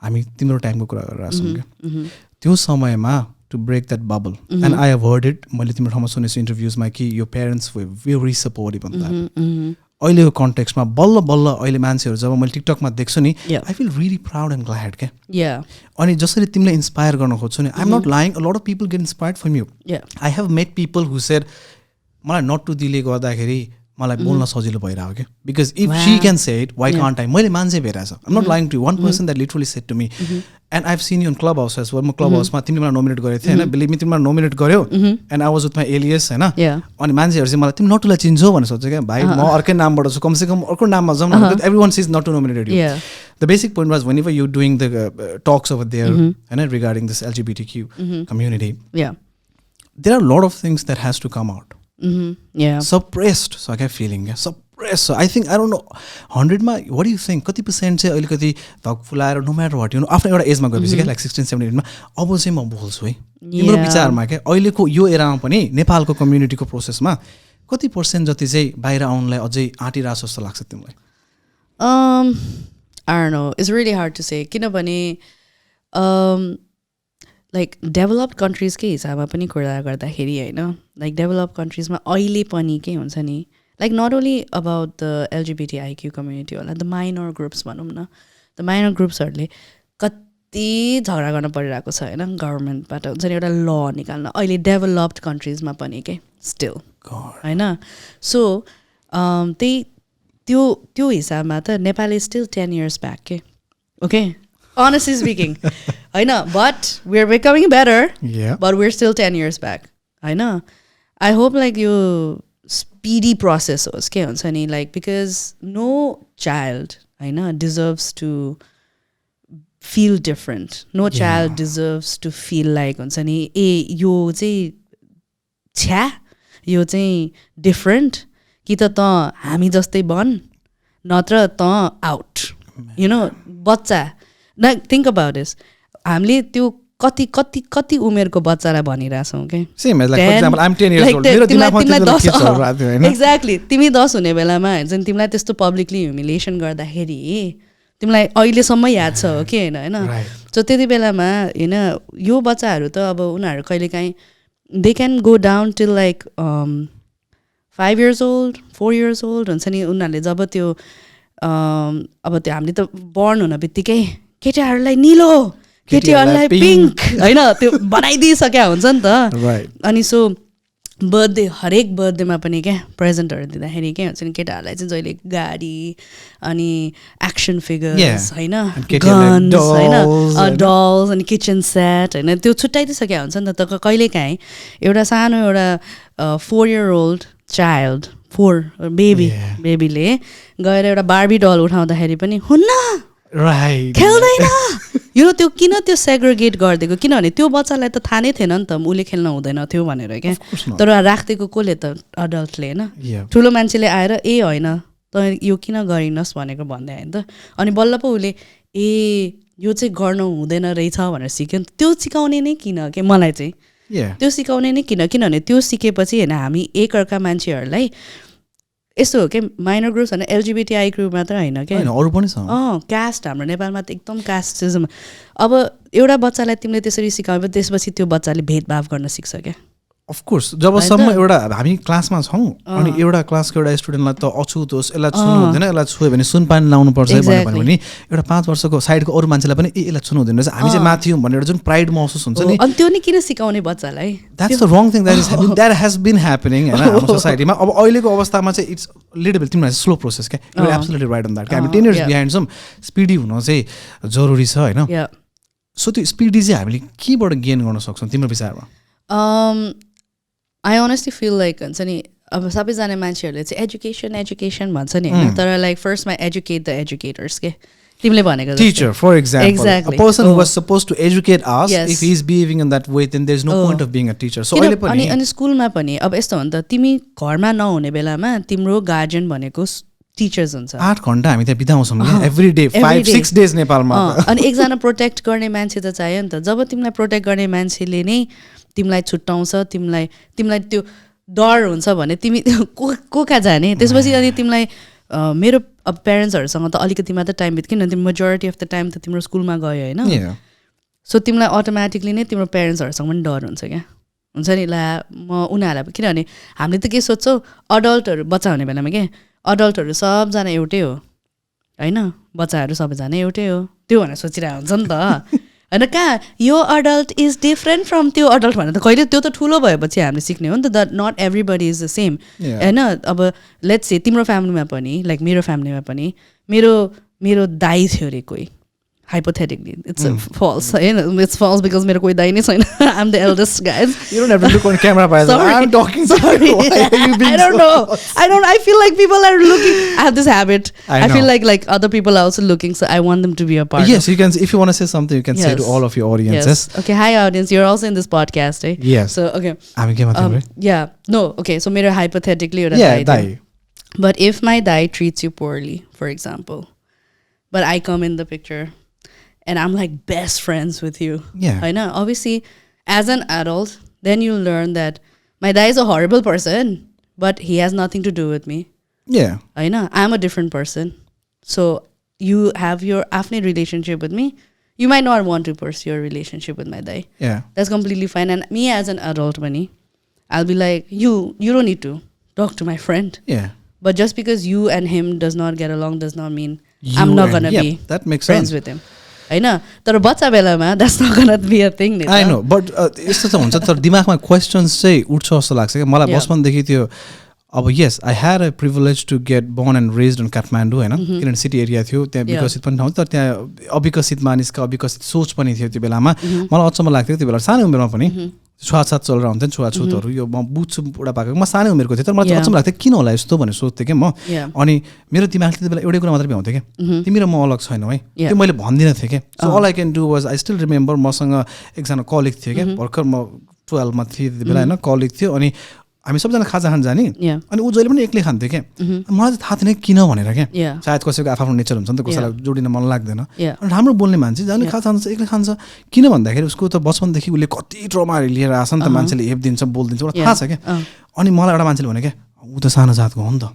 हामी तिम्रो टाइमको कुरा गरिरहेछौँ के त्यो समयमा to break that bubble and I have heard it मैले तिम्रो ठाउँमा सुनेछु इन्टरभ्युजमा कि your parents were very supportive on that अहिलेको कन्टेक्स्टमा बल्ल बल्ल अहिले मान्छेहरू जब मैले टिकटकमा देख्छु नि I feel really proud and glad क्या अनि जसरी तिमीले इन्स्पायर गर्न खोज्छौ नि I am not lying a lot of people get inspired from you I have met people who said मलाई नट्टु दिले गर्दाखेरि मलाई बोल्न सजिलो भइरहेको क्या because if she can say it why can't I मैले मान्छे भेटाएको छ I'm not lying to one person that literally said to me and I have seen you in Clubhouse as well म क्लब हाउसमा तिमीले मलाई नोमिनेट गरेको थिएँ होइन बिलिभ मी तिमीलाई नोमिनेट गर्यो and I was with my alias होइन अनि मान्छेहरू चाहिँ मलाई तिमी नट्टुलाई चिन्छौ भनेर सोध्छ क्या भाइ म अर्कै नामबाट छु कमसेकम अर्को नाममा जाउँ न everyone sees not to nominated you the basic point was whenever you doing the talks over there होइन regarding this LGBTQ community there are a lot of things that has to come out suppressed so I get feeling suppressed so I think I don't know 100 मा what do you think कति percent चाहिँ अलिकति धक फुलाएर no matter what you know आफ्नो एउटा एजमा गएपछि क्या like 16-17 मा अब चाहिँ म बोल्छु है तिम्रो विचारमा क्या अहिलेको यो एरामा पनि नेपालको कम्युनिटीको प्रोसेसमा कति पर्सेन्ट जति चाहिँ बाहिर आउनलाई अझै आँटिरहेछ जस्तो लाग्छ तिमीलाई I don't know it's really hard to say किनभने लाइक डेभलप्ड कन्ट्रिजकै हिसाबमा पनि कुरा गर्दाखेरि होइन लाइक डेभलप्ड कन्ट्रिजमा अहिले पनि के हुन्छ नि like not only about the LGBTIQ community होला द माइनर ग्रुप्स भनौँ न द माइनर ग्रुप्सहरूले कति झगडा गर्न परिरहेको छ होइन गभर्मेन्टबाट हुन्छ नि एउटा ल निकाल्न अहिले डेभलप्ड कन्ट्रिजमा पनि के स्टिल होइन सो त्यही त्यो हिसाबमा त Nepal is still 10 years back के okay honestly speaking I know but we're becoming better but we're still 10 years back I know I hope like you speedy process was ke huncha ni like because no child I know deserves to feel different no child deserves to feel like huncha ni yo chai छ्या यो चाहिँ different कि त हामी जस्तै बन नत्र त out you know बच्चा Like, think about this. हामीले त्यो कति कति कति उमेरको बच्चालाई भनिरहेछौँ के Same as like for example I'm 10 years old. मेरो दिमागमा त्यो किड्स रात हैन. Exactly. तिमी 10 हुने बेलामा हुन्छ तिमीलाई त्यस्तो पब्लिकली ह्युमिलिएसन गर्दाखेरि तिमीलाई अहिलेसम्म याद छ हो कि हैन सो त्यति बेलामा हैन यो बच्चाहरू त अब उनीहरू कहिलेकाहीँ they can go down till like 5 years old 4 years old हुन्छ नि उनीहरूले जब त्यो अब त्यो हामीले त बर्न हुन बित्तिकै केटाहरूलाई निलो केटीहरूलाई पिङ्क होइन त्यो बनाइदिइसक्या हुन्छ नि त अनि सो बर्थडे हरेक बर्थडेमा पनि क्या प्रेजेन्टहरू दिँदाखेरि के हुन्छ नि केटाहरूलाई चाहिँ जहिले गाडी अनि एक्सन फिगर्स होइन गन्स होइन डल्स अनि किचन सेट होइन त्यो छुट्याइदिइसक्या हुन्छ नि त कहिलेकाहीँ एउटा सानो एउटा 4 year old चाइल्ड बेबीले गएर एउटा बार्बी डल उठाउँदाखेरि पनि हुन्न खेल्दैन यो त्यो किन त्यो सेग्रिगेट गरिदिएको किनभने त्यो बच्चालाई त थाहा नै थिएन नि त उसले खेल्न हुँदैन थियो भनेर क्या तर राखिदिएको कसले त अडल्टले होइन ठुलो मान्छेले आएर होइन त यो किन गरिनस् भनेको भन्दै होइन त अनि बल्ल पो उसले यो चाहिँ गर्नु हुँदैन रहेछ भनेर सिक्यो नि त्यो सिकाउने नै किन के मलाई चाहिँ त्यो सिकाउने नै किनभने त्यो सिकेपछि होइन हामी एकअर्का मान्छेहरूलाई यस्तो हो कि माइनर ग्रुप्स होइन LGBTI ग्रुप मात्र होइन क्या अरू पनि छ कास्ट हाम्रो नेपालमा त एकदम कास्टिजम अब एउटा बच्चालाई तिमीले त्यसरी सिकायो त्यसपछि त्यो बच्चाले भेदभाव गर्न सिक्छ क्या अफकोर्स जबसम्म एउटा हामी क्लासमा छौँ अनि एउटा क्लासको एउटा स्टुडेन्टलाई त अछुत होस् यसलाई छुनु हुँदैन यसलाई छुयो भने सुनपानी लाउनु पर्छ भन्यो भने एउटा 5 वर्षको साइडको अरू मान्छेलाई पनि यसलाई छुनु हुँदैन रहेछ हामी चाहिँ माथि हौँ भनेर जुन प्राइड महसुस हुन्छ नि अनि त्यो नि किन सिकाउने बच्चालाई that's the wrong thing that has been happening होइन हाम्रो सोसाइटीमा अब अहिलेको अवस्थामा चाहिँ इट्स लिटल बिट तिम्रो स्लो प्रोसेस क्या you are absolutely right on that हामी 10 years बिहाइन्ड छौँ स्पिडी हुन चाहिँ जरुरी छ होइन सो त्यो स्पिडी चाहिँ हामीले केबाट गेन गर्न सक्छौँ तिम्रो विचारमा I honestly feel like हुन्छ नि अब सबैजना मान्छेहरूले चाहिँ एजुकेसन भन्छ नि होइन तर लाइक फर्स्टमा एजुकेट द एजुकेटर्स के तिमीले भनेको teacher for example a person who was supposed to educate us if he is behaving in that way then there is no point of being a teacher so अहिले पनि अनि स्कुलमा पनि अब यस्तो हो नि त तिमी घरमा नहुने बेलामा तिम्रो गार्जियन भनेको टिचर्स हुन्छ 8 घण्टा हामी त्यहाँ बिताउँछौँ एभ्री डे 5-6 डेज नेपालमा अनि एकजना प्रोटेक्ट गर्ने मान्छे त चाहियो नि त जब तिमीलाई प्रोटेक्ट गर्ने मान्छेले नै तिमीलाई छुट्टाउँछ तिमीलाई त्यो डर हुन्छ भने तिमी को कहाँ जाने त्यसपछि अनि तिमीलाई मेरो अब प्यारेन्ट्सहरूसँग त अलिकति मात्र टाइम बित्यो किनभने तिम्रो मेजोरिटी अफ द टाइम त तिम्रो स्कुलमा गयो होइन सो तिमीलाई अटोमेटिकली नै तिम्रो प्यारेन्ट्सहरूसँग पनि डर हुन्छ क्या हुन्छ नि ला म उनीहरूलाई किनभने हामीले त के सोध्छौँ अडल्टहरू बच्चा हुने बेलामा के अडल्टहरू सबजना एउटै हो होइन बच्चाहरू सबैजना एउटै हो त्यो भनेर सोचिरहेको हुन्छ नि त होइन कहाँ यो अडल्ट इज डिफ्रेन्ट फ्रम त्यो अडल्ट भनेर त कहिले त्यो त ठुलो भएपछि हामीले सिक्ने हो नि त not everybody is the same होइन अब लेट्स से तिम्रो फ्यामिलीमा पनि लाइक मेरो फ्यामिलीमा पनि मेरो दाइ थियो अरे कोही hypothetically it's false it's false because मेरो कोही दाइ नै छैन I'm the eldest guys you don't have to look on camera by the way I'm talking sorry I don't know I feel like people are looking I have this habit I feel like other people are also looking so I want them to be a part yes you can if you want to say something you can say to all of your audiences okay hi audience you're also in this podcast yes so okay I'm yeah no okay so मेरो hypothetically एउटा दाइ but if my dai treats you poorly for example but I come in the picture and I'm like best friends with you. Yeah. I know. Obviously, as an adult, then you learn that my dad is a horrible person, but he has nothing to do with me. Yeah. I know. I'm a different person. So you have your afne relationship with me. You might not want to pursue your relationship with my dad. Yeah. That's completely fine. And me as an adult, Mani, I'll be like, you don't need to talk to my friend. Yeah. But just because you and him does not get along does not mean I'm not going to be that makes friends sense. with him. होइन तर बच्चा बेलामा that's not gonna be a thing नि I know but यस्तो त हुन्छ तर दिमागमा क्वेसन्स चाहिँ उठ्छ जस्तो लाग्छ क्या मलाई बचपनदेखि त्यो अब yes I had a privilege to get born and raised in Kathmandu होइन किनभने सिटी एरिया थियो त्यहाँ विकसित पनि ठाउँ तर त्यहाँ अविकसित मानिसका अविकसित सोच पनि थियो त्यो बेलामा मलाई अचम्म लाग्थ्यो त्यो बेला सानो उमेरमा पनि छुवाछात चलेर हुन्थ्यो नि छुवाछुतहरू यो म बुझ्छु बुढापाको म सानै उमेरको थिएँ तर मलाई अचम्म लाग्थ्यो किन होला यस्तो भनेर सोध्थेँ क्या म अनि मेरो दिमागले त्यति बेला एउटै कुरा मात्रै भ्याउँथ्यो क्या तिमी र म अलग छैनौँ है त्यो मैले भन्दिनँ थिएँ क्या so all I can do was I still remember मसँग एकजना कलिग थियो क्या भर्खर म 12 मा थिएँ त्यति बेला होइन कलिग थियो अनि हामी सबजना खाजा खान जाने अनि ऊ जहिले पनि एक्लै खान्थ्यो क्या मलाई चाहिँ थाहा थिएन किन भनेर क्या सायद कसैको आफ्नो नेचर हुन्छ नि त कसैलाई जोडिन मन लाग्दैन अनि राम्रो बोल्ने मान्छे जाने खाजा खान्छ एक्लै खान्छ किन भन्दाखेरि उसको त बचपनदेखि उसले कति ट्रमाहरू लिएर आछ नि त मान्छेले हेपिदिन्छ बोलिदिन्छ उसलाई थाहा छ क्या अनि मलाई एउटा मान्छेले भने क्या ऊ त सानो जातको हो नि त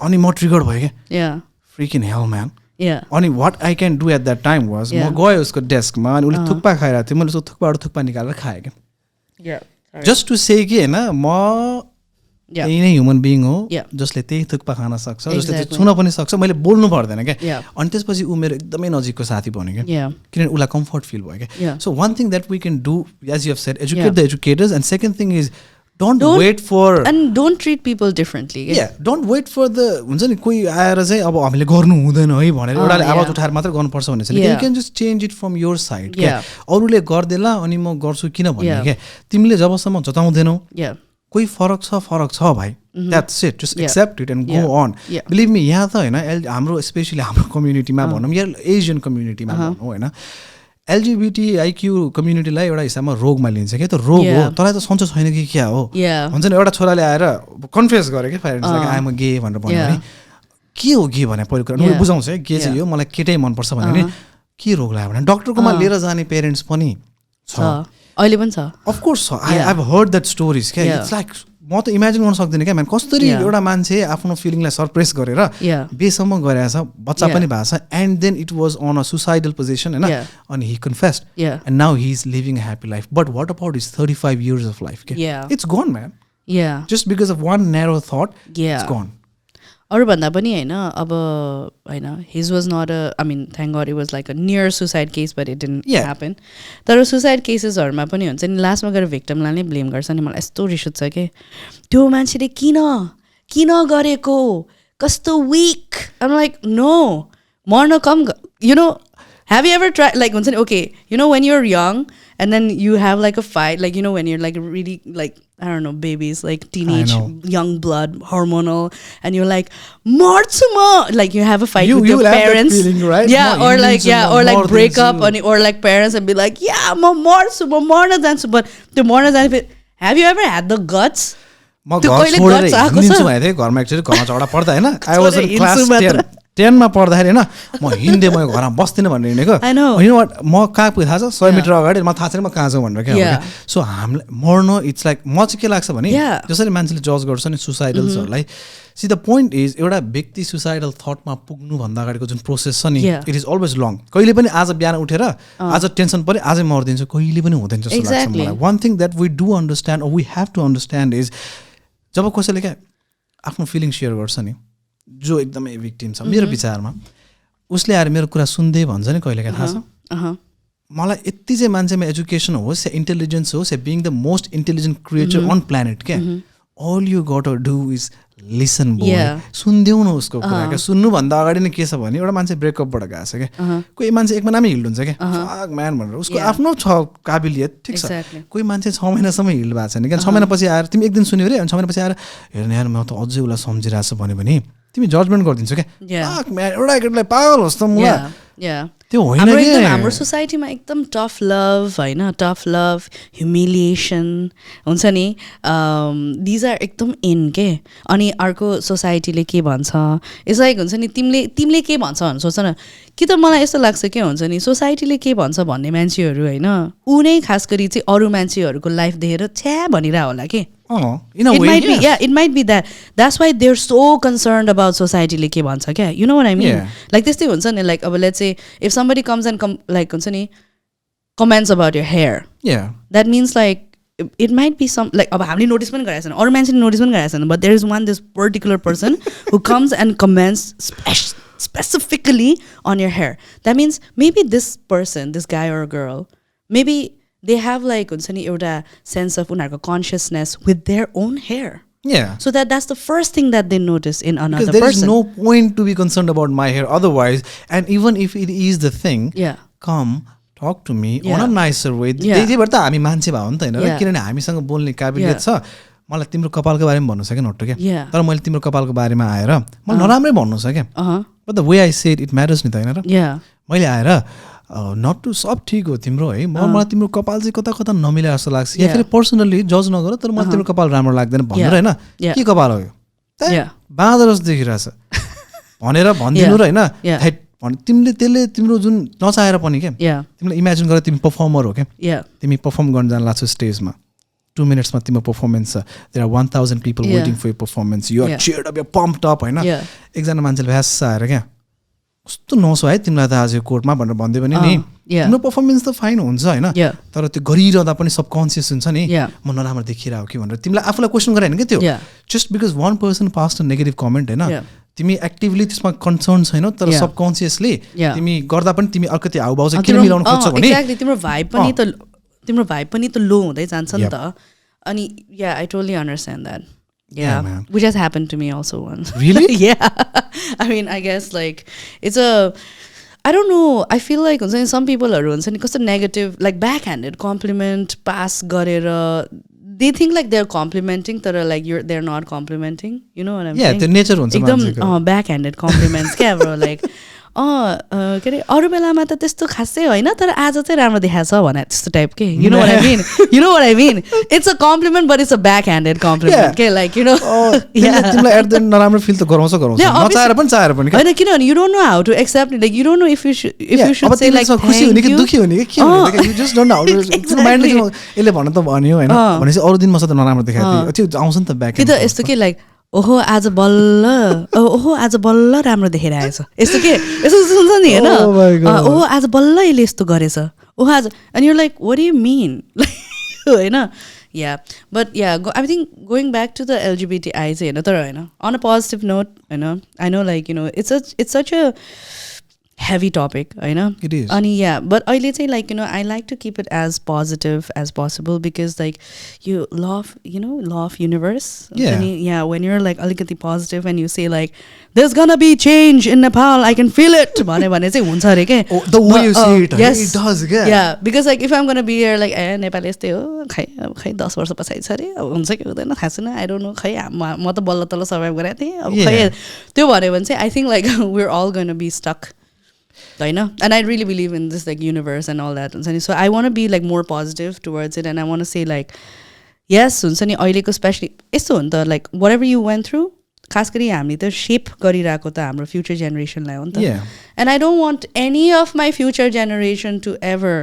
अनि म ट्रिगर भयो क्या फ्रिकिन हेल म्यान अनि what I can do at that time was म गएँ उसको डेस्कमा अनि उसले थुक्पा खाइरहेको थियो मैले उसको थुक्पाबाट थुक्पा निकालेर खाएँ क्या जस्ट टु से कि होइन म यही नै ह्युमन बिइङ हो जसले त्यही थुक्पा खान सक्छ जसले त्यो छुन पनि सक्छ मैले बोल्नु पर्दैन क्या अनि त्यसपछि ऊ मेरो एकदमै नजिकको साथी बन्यो क्या किनभने उसलाई कम्फर्ट फिल भयो क्या so one thing that we can do as you have said educate the educators and second thing is don't wait for and don't treat people differently don't wait for the हुन्छ नि कोही आएर चाहिँ अब हामीले गर्नु हुँदैन है भनेर एउटाले आवाज उठाएर मात्र गर्नुपर्छ भन्ने छैन you can just change it from your side क्या अरूले गर्देला अनि म गर्छु किन भन्ने क्या तिमीले जबसम्म जताउँदैनौ कोही फरक छ भाइ that's it just accept it and go on believe me यहाँ त होइन हाम्रो स्पेसली हाम्रो कम्युनिटीमा भनौँ या एसियन कम्युनिटीमा भनौँ होइन LGBTQ कम्युनिटीलाई एउटा हिसाबमा रोगमा लिन्छ क्या त रोग हो तँलाई त सन्चो छैन कि क्या हो भन्छ नि एउटा छोराले आएर कन्फेस गरे क्या प्यारेन्ट्सलाई आइम गे भनेर भन्यो भने के हो गे भने पहिलो कुरा उनीहरू बुझाउँछ है गे चाहिँ यो मलाई केटै मनपर्छ भन्यो भने के रोग लाग्यो भने डक्टरकोमा लिएर जाने पेरेन्ट्स पनि छ अहिले पनि छ अफकोर्स छ I have heard that stories क्या इट्स लाइक म त इमेजिन गर्न सक्दिनँ क्या म्यान कसरी एउटा मान्छे आफ्नो फिलिङलाई सरप्रेस गरेर बेसम्म गरेको छ बच्चा पनि भएको छ and then it was on a suicidal position होइन अनि he confessed and now he is living a happy life but what about his 35 years of life it's gone man just because of one narrow thought it's gone अरू भन्दा पनि होइन अब होइन his was not a I mean thank god it was like a near suicide case but it didn't happen तर suicide केसेसहरूमा पनि हुन्छ नि लास्टमा गएर भिक्टिमलाई नै ब्लेम गर्छ नि मलाई यस्तो रिस उठ्छ कि त्यो मान्छेले किन गरेको कस्तो विक आइम लाइक नो मर्न come you know have you ever tried like okay you know when you're young and then you have like a fight like you know when you're like really like I don't know babies like teenage young blood hormonal and you're like marchuma like you have a fight with your parents have that feeling, right? yeah or like or like break up or like parents and be like yeah marna janchu but the marna janchu have you ever had the guts म घर छोडेर हिँड्छु भने थिएँ घरमा actually घरमा झगडा पर्दा होइन आई वाज इन क्लास 10 मा पढ्दाखेरि होइन म हिँड्दै म घरमा बस्दिनँ भनेर हिँडेको होइन म कहाँ पुगेँ थाहा छ 100 मिटर अगाडि म थाहा छैन म कहाँ छु भनेर क्या सो हामीलाई मर्न इट्स लाइक म चाहिँ के लाग्छ भने जसरी मान्छेले जज गर्छ नि सुसाइडल्सहरूलाई सी द पोइन्ट इज एउटा व्यक्ति सुसाइडल थटमा पुग्नुभन्दा अगाडिको जुन प्रोसेस छ नि इट इज अलवेज लङ कहिले पनि आज बिहान उठेर आज टेन्सन पऱ्यो आजै मरिदिन्छु कहिले पनि हुँदैन जस्तो लाग्छ मलाई one thing that we do understand we have to understand is जब कसैले क्या आफ्नो फिलिङ सेयर गर्छ नि जो एकदमै भिक्टिम छ मेरो विचारमा उसले आएर मेरो कुरा सुन्दै भन्छ नि कहिलेकाहीँ थाहा छ मलाई यति चाहिँ मान्छेमा एजुकेसन होस् या इन्टेलिजेन्स होस् या being the most intelligent creature on planet क्या all you got to do is listen boy सुनिदेऊ न उसको कुरा क्या सुन्नुभन्दा अगाडि नै के छ भने एउटा मान्छे ब्रेकअपबाट गएको छ क्या कोही मान्छे 1 महिनामै हिल्ड हुन्छ क्या फक म्यान भनेर उसको आफ्नो छ काबिलियत ठिक छ कोही मान्छे 6 महिनासम्म हिल्ड भएको छैन क्या 6 महिनापछि आएर तिमी एक दिन सुन्यो अरे अनि 6 महिनापछि आएर हेर्नु यार म त अझै उसलाई सम्झिरहेको छु भन्यो भने तिमी जजमेन्ट गरिदिन्छौ क्या फक म्यान एउटा केटीलाई पागल होस् त म त्यो होइन कि हाम्रो सोसाइटीमा एकदम टफ लभ होइन टफ लभ ह्युमिलिएसन हुन्छ नि दिज आर एकदम इन के अनि अर्को सोसाइटीले के भन्छ इट्स लाइक हुन्छ नि तिमीले के भन्छ भनेर सोच न कि त मलाई यस्तो लाग्छ के हुन्छ नि सोसाइटीले के भन्छ भन्ने मान्छेहरू होइन ऊ नै खास गरी चाहिँ अरू मान्छेहरूको लाइफ देखेर छ्या भनिरह होला कि it might be that that's why they're so concerned about society ले के भन्छ क्या you know what I mean like त्यस्तै हुन्छ नि like अब let's say if somebody comes and like हुन्छ नि comments about your hair that means like it might be some like अब हामीले नोटिस पनि गरेको छैन अरू मान्छेले नोटिस पनि गरेको छैन but there is one this particular person who comes and comments specifically on your hair that means maybe this person this guy or girl maybe they have like हुन्छ नि एउटा sense of उनीहरूको consciousness with their own hair so that's the first thing that they notice in another because there person is no point to be concerned about my hair otherwise and even if it is the thing come talk to me on a nicer way त्यही भएर त हामी मान्छे भए हो नि त होइन किनभने हामीसँग बोल्ने काबिलियत छ मलाई तिम्रो कपालको बारेमा भन्नु छ क्या नट्टु क्या तर मैले तिम्रो कपालको बारेमा आएर मलाई नराम्रै भन्नु छ क्या but the way I say it matters नि त होइन र मैले आएर नट्टु सब ठिक हो तिम्रो है मलाई तिम्रो कपाल चाहिँ कता कता नमिले जस्तो लाग्छ या फेरि पर्सनली जज नगर तर मलाई तिम्रो कपाल राम्रो लाग्दैन भनेर होइन के कपाल हो यो बाँदर जस्तो देखिरहेछ भनेर भनिदिनु र होइन तिमीले त्यसले तिम्रो जुन नचाहेर पनि क्या तिमीलाई इमेजिन गरेर तिमी पर्फर्मर हो क्या तिमी पर्फर्म गर्न जान लाग्छौ स्टेजमा 2 minutes तिम्रो पर्फर्मेन्स छ there are 1000 people waiting for your performance you are cheered up you're pumped up होइन एकजना मान्छेले भ्यास आएर क्या कस्तो नसो है तिमीलाई त आज कोर्टमा भनेर भन्दै पनि नि तिम्रो पर्फर्मेन्स त फाइन हुन्छ होइन तर त्यो गरिरहँदा पनि सबकन्सियस हुन्छ नि म नराम्रो देखिरहेको कि भनेर तिमीलाई आफूलाई क्वेसन गराएन कि त्यो just because one person past a negative comment होइन तिमी एक्टिभली त्यसमा कन्सर्न छैनौ तर सबकन्सियसली तिमी गर्दा पनि तिमी अर्को त्यो हाउभाउ चाहिँ किन मिलाउन खोज्छौ भने तिम्रो भाइ पनि त लो हुँदै जान्छ नि त अनि I totally understand that Yeah, which has happened to me also once. Really? Yeah. I mean, I guess like it's I don't know. I feel like some people are because the negative, like backhanded compliment, pass garera. They think like they're complimenting, like they're not complimenting. You know what I'm saying? Yeah, the nature ones. Backhanded compliments, bro. Like, के अरे अरू बेलामा त त्यस्तो खासै होइन तर आज चाहिँ राम्रो देखाएको छ भने त्यस्तो टाइप के you know what I mean it's a compliment but it's a back handed compliment के लाइक यु नो तिमीलाई एट द नराम्रो फिल त गराउँछ नचाहेर पनि होइन किनभने you don't know how to accept like you don't know if you should say like खुसी हुने कि दुखी हुने कि के हुने you just don't know how to माइन्डले यसले भन्न त भन्यो होइन भनेपछि अरू दिन मसँग त नराम्रो देखाएको त्यो आउँछ नि त ब्याक कि त यस्तो के लाइक ओहो आज बल्ल राम्रो देखेर आएछ यस्तो के यस्तो सुन्छ नि होइन ओहो आज बल्ल यसले यस्तो गरेछ ओहो आज and you like what do you mean होइन yeah but yeah I think going back to the LGBTI चाहिँ होइन तर होइन अन अ पोजिटिभ नोट होइन I know like you know it's such a heavy topic, I know. It is. And yeah, but I let's say like, you know, I like to keep it as positive as possible because like you love universe. Yeah. Yeah, when you're like alikati positive and you say like, there's gonna be change in Nepal, I can feel it. The way you see it, yes, it does. Yeah, because like if I'm gonna be here like, Nepal is there, खै 10 वर्ष पछाडि छ रे अब हुन्छ कि हुँदैन थाहा छैन I don't know खै म त बल्ल तल्ल सर्भाइभ गरेको थिएँ अब खै त्यो भन्यो भने चाहिँ I think like we're all gonna be stuck. I know, and I really believe in this like universe and all that. So I want to be like more positive towards it, and I want to say like, yes, especially like whatever you went through, खास गरी हामीले त shape गरिरहेको त हाम्रो future generation लाई हो नि त. Yeah. And I don't want any of my future generation to ever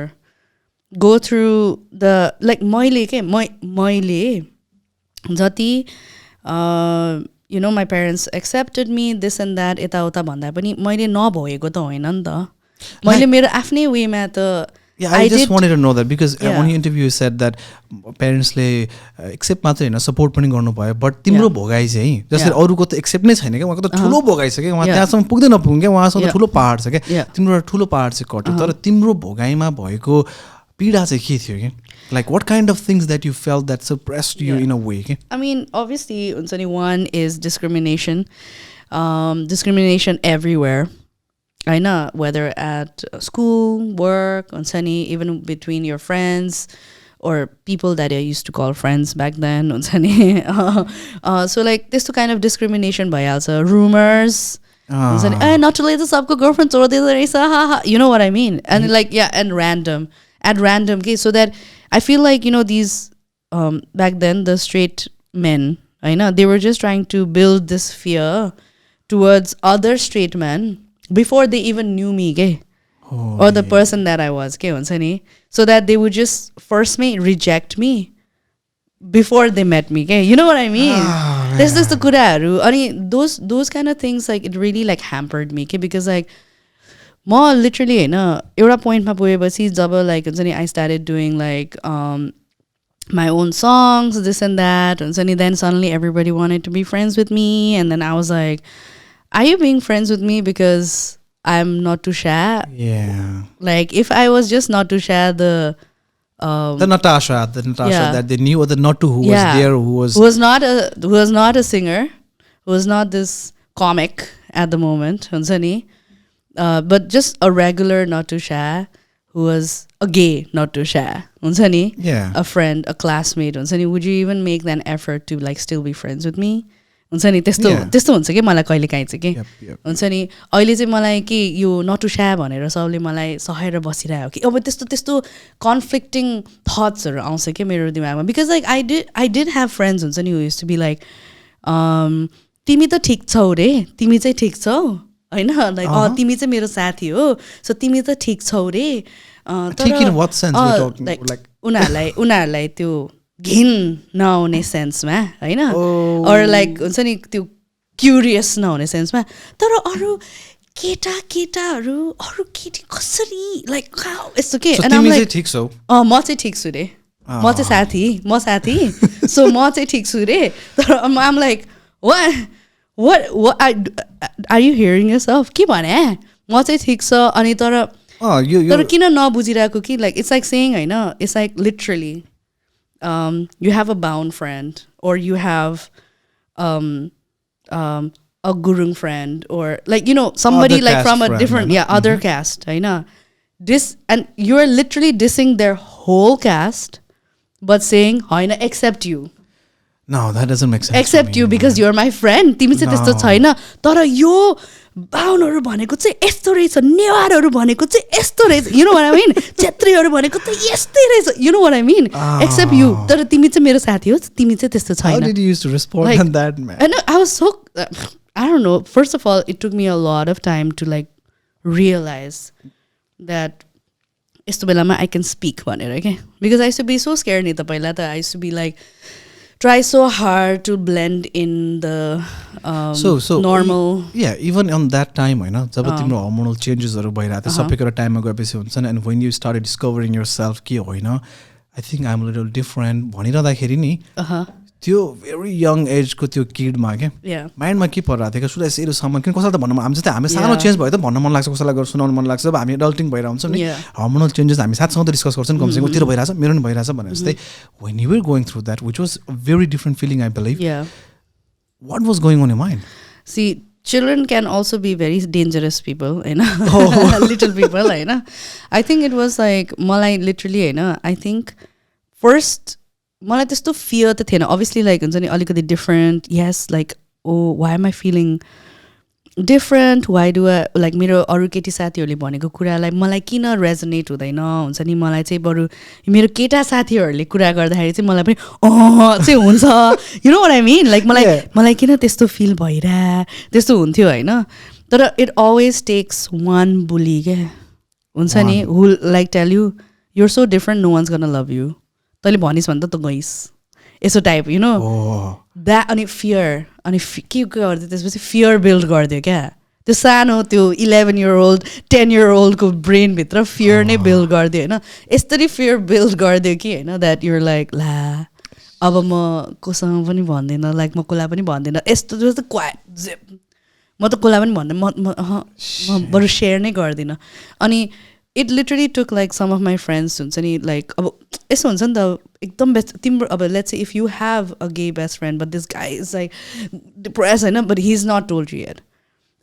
go through the like मैले जति you know, my parents accepted me, this and that, यताउता भन्दा पनि मैले नभएको त होइन नि त मैले मेरो आफ्नै वेमा त Yeah, I just wanted to know that because one interview you said that parents ले accept मात्र हैन support पनि गर्नु भयो but तिम्रो भोगाइ चाहिँ जस्तै अरूको त accept नै छैन के उहाँको त ठुलो भोगाइ छ के उहाँ त्यहाँसम्म पुग्दै नपुग्न के उहाँसँग त ठुलो पहाड छ के तिम्रो ठुलो पहाड चाहिँ कट्यो तर तिम्रो भोगाइमा भएको पीडा चाहिँ के थियो के like what kind of things that you felt that suppressed you in a way ke? I mean obviously one is discrimination everywhere I know whether at school work even between your friends or people that I used to call friends back then so like this kind of discrimination by also rumors not to let the subco girlfriends or the you know what I mean and like and random okay so that I feel like you know these back then the straight men I know they were just trying to build this fear towards other straight men before they even knew me okay? Or the person that I was okay? So that they would just first reject me before they met me okay? You know what I mean there's this the kuraharu I mean those kind of things like it really like hampered me okay? Because like more literally एउटा पोइन्टमा पुगेपछि जब like I started doing like my own songs this and that and then suddenly everybody wanted to be friends with me and then I was like are you being friends with me because I'm NATTU SHAH like if I was just NATTU SHAH the Natasha that they knew or the NATTU who was there who was not a singer who was not this comic at the moment but just a regular NATTU SHAH who was a gay NATTU SHAH a friend a classmate would you even make an effort to like still be friends with me त्यस्तो हुन्छ कि मलाई कहिले काहीँ चाहिँ के हुन्छ नि अहिले चाहिँ मलाई कि यो NATTU SHAH भनेर सबले मलाई सहेर बसिरहेको कि अब त्यस्तो कन्फ्लिक्टिङ थट्सहरू आउँछ कि मेरो दिमागमा because like I did have friends हुन्छ नि हु युज्ड टु बी लाइक तिमी त ठिक छौ रे तिमी चाहिँ ठिक छौ होइन लाइक तिमी चाहिँ मेरो साथी हो सो तिमी त ठिक छौ रे लाइक उनीहरूलाई त्यो घिन नहुने सेन्समा होइन अरू लाइक हुन्छ नि त्यो क्युरियस नहुने सेन्समा तर अरू केटाहरू अरू केटी कसरी लाइक यस्तो के म चाहिँ ठिक छु रे म चाहिँ साथी सो म चाहिँ ठिक छु रे तर आम like what are you hearing yourself के भने म चाहिँ ठिक छ अनि तर किन नबुझिरहेको कि like it's like saying होइन it's like literally you have a bound friend or you have a gurung friend or like you know somebody like from a different other caste होइन and you're literally dissing their whole caste but saying होइन accept you No, that doesn't make sense. Except you because you're my friend. तिमी चाहिँ त्यस्तो छैन तर यो बाहुनहरू भनेको चाहिँ यस्तो रहेछ, नेवारहरू भनेको चाहिँ यस्तो रहेछ, you know what I mean? क्षेत्रीहरू भनेको त यस्तै रहेछ, you know what I mean? Except you. तर तिमी चाहिँ मेरो साथी हो, तिमी चाहिँ त्यस्तो छैन. How did you used to respond on that, man? And I was so, I don't know. First of all, it took me a lot of time to like realize that यस्तो बेलामा I can speak भनेर, okay? Because I used to be so scared नि त पहिला त. I used to be like, try so hard to blend in the so normal. Yeah, even on that time, होइन, जब तिम्रो hormonal changesहरू भइरहेको थियो, सबैको एउटा टाइममा गएपछि हुन्छ नि, and when you started discovering yourself कि होइन, I think I'm a little different भनिरहँदाखेरि नि त्यो very young age को त्यो किडमा क्या माइन्डमा के परिरहेको थियो, सुधा सेरो सम्म किन कसैलाई त भन्नु हामी चाहिँ हामी सानो चेन्ज भयो त भन्न मन लाग्छ, कसैलाई सुनाउनु मन लाग्छ, अब हामी एडल्टिङ भइरहेको हुन्छौँ नि, हार्मोनल चेन्जेस हामी साथसँग त डिस्कस गर्छौँ कमसेकम तेरो भइरहेछ मेरो नि भइरहेछ भने जस्तै when you were going through that, which was a very different feeling, I believe. What was going on in your mind? See, children can also be very dangerous people, you know. Little people, you know. I think it was like मलाई literally, you know, I think first मलाई त्यस्तो fear त थिएन. Obviously like हुन्छ नि अलिकति different, yes, like oh why am I feeling different, why do I like मेरो अरू केटी साथीहरूले भनेको कुरालाई मलाई किन resonate हुँदैन हुन्छ नि, मलाई चाहिँ बरु मेरो केटा साथीहरूले कुरा गर्दाखेरि चाहिँ मलाई पनि चाहिँ हुन्छ, you know what I mean, like मलाई किन त्यस्तो feel भइरा त्यस्तो हुन्थ्यो हैन. तर it always takes one bully के हुन्छ नि, who like tell you you're so different, no one's gonna love you. तैँले भनिस् भने त गइस् यसो टाइप, you know. द्याट अनि फियर अनि के गरिदियो त्यसपछि फियर बिल्ड गरिदियो क्या, त्यो सानो त्यो 11-year-old 10-year-old को ब्रेनभित्र फियर नै बिल्ड गरिदियो होइन. यसरी फियर बिल्ड गरिदियो कि होइन, द्याट युर लाइक ला अब म कोसँग पनि भन्दिनँ, लाइक म कसलाई पनि भन्दिनँ, यस्तो जस्तो क्वाइट म त कसलाई पनि भन्दिनँ, म बरु सेयर नै गर्दिनँ. अनि it literally took like some of my friends हुन्छ नि, like अब यस्तो हुन्छ नि त एकदम बेस्ट तिम्रो अब let's say if you have a gay best friend but this guy is like depressed होइन, but he's not told you yet,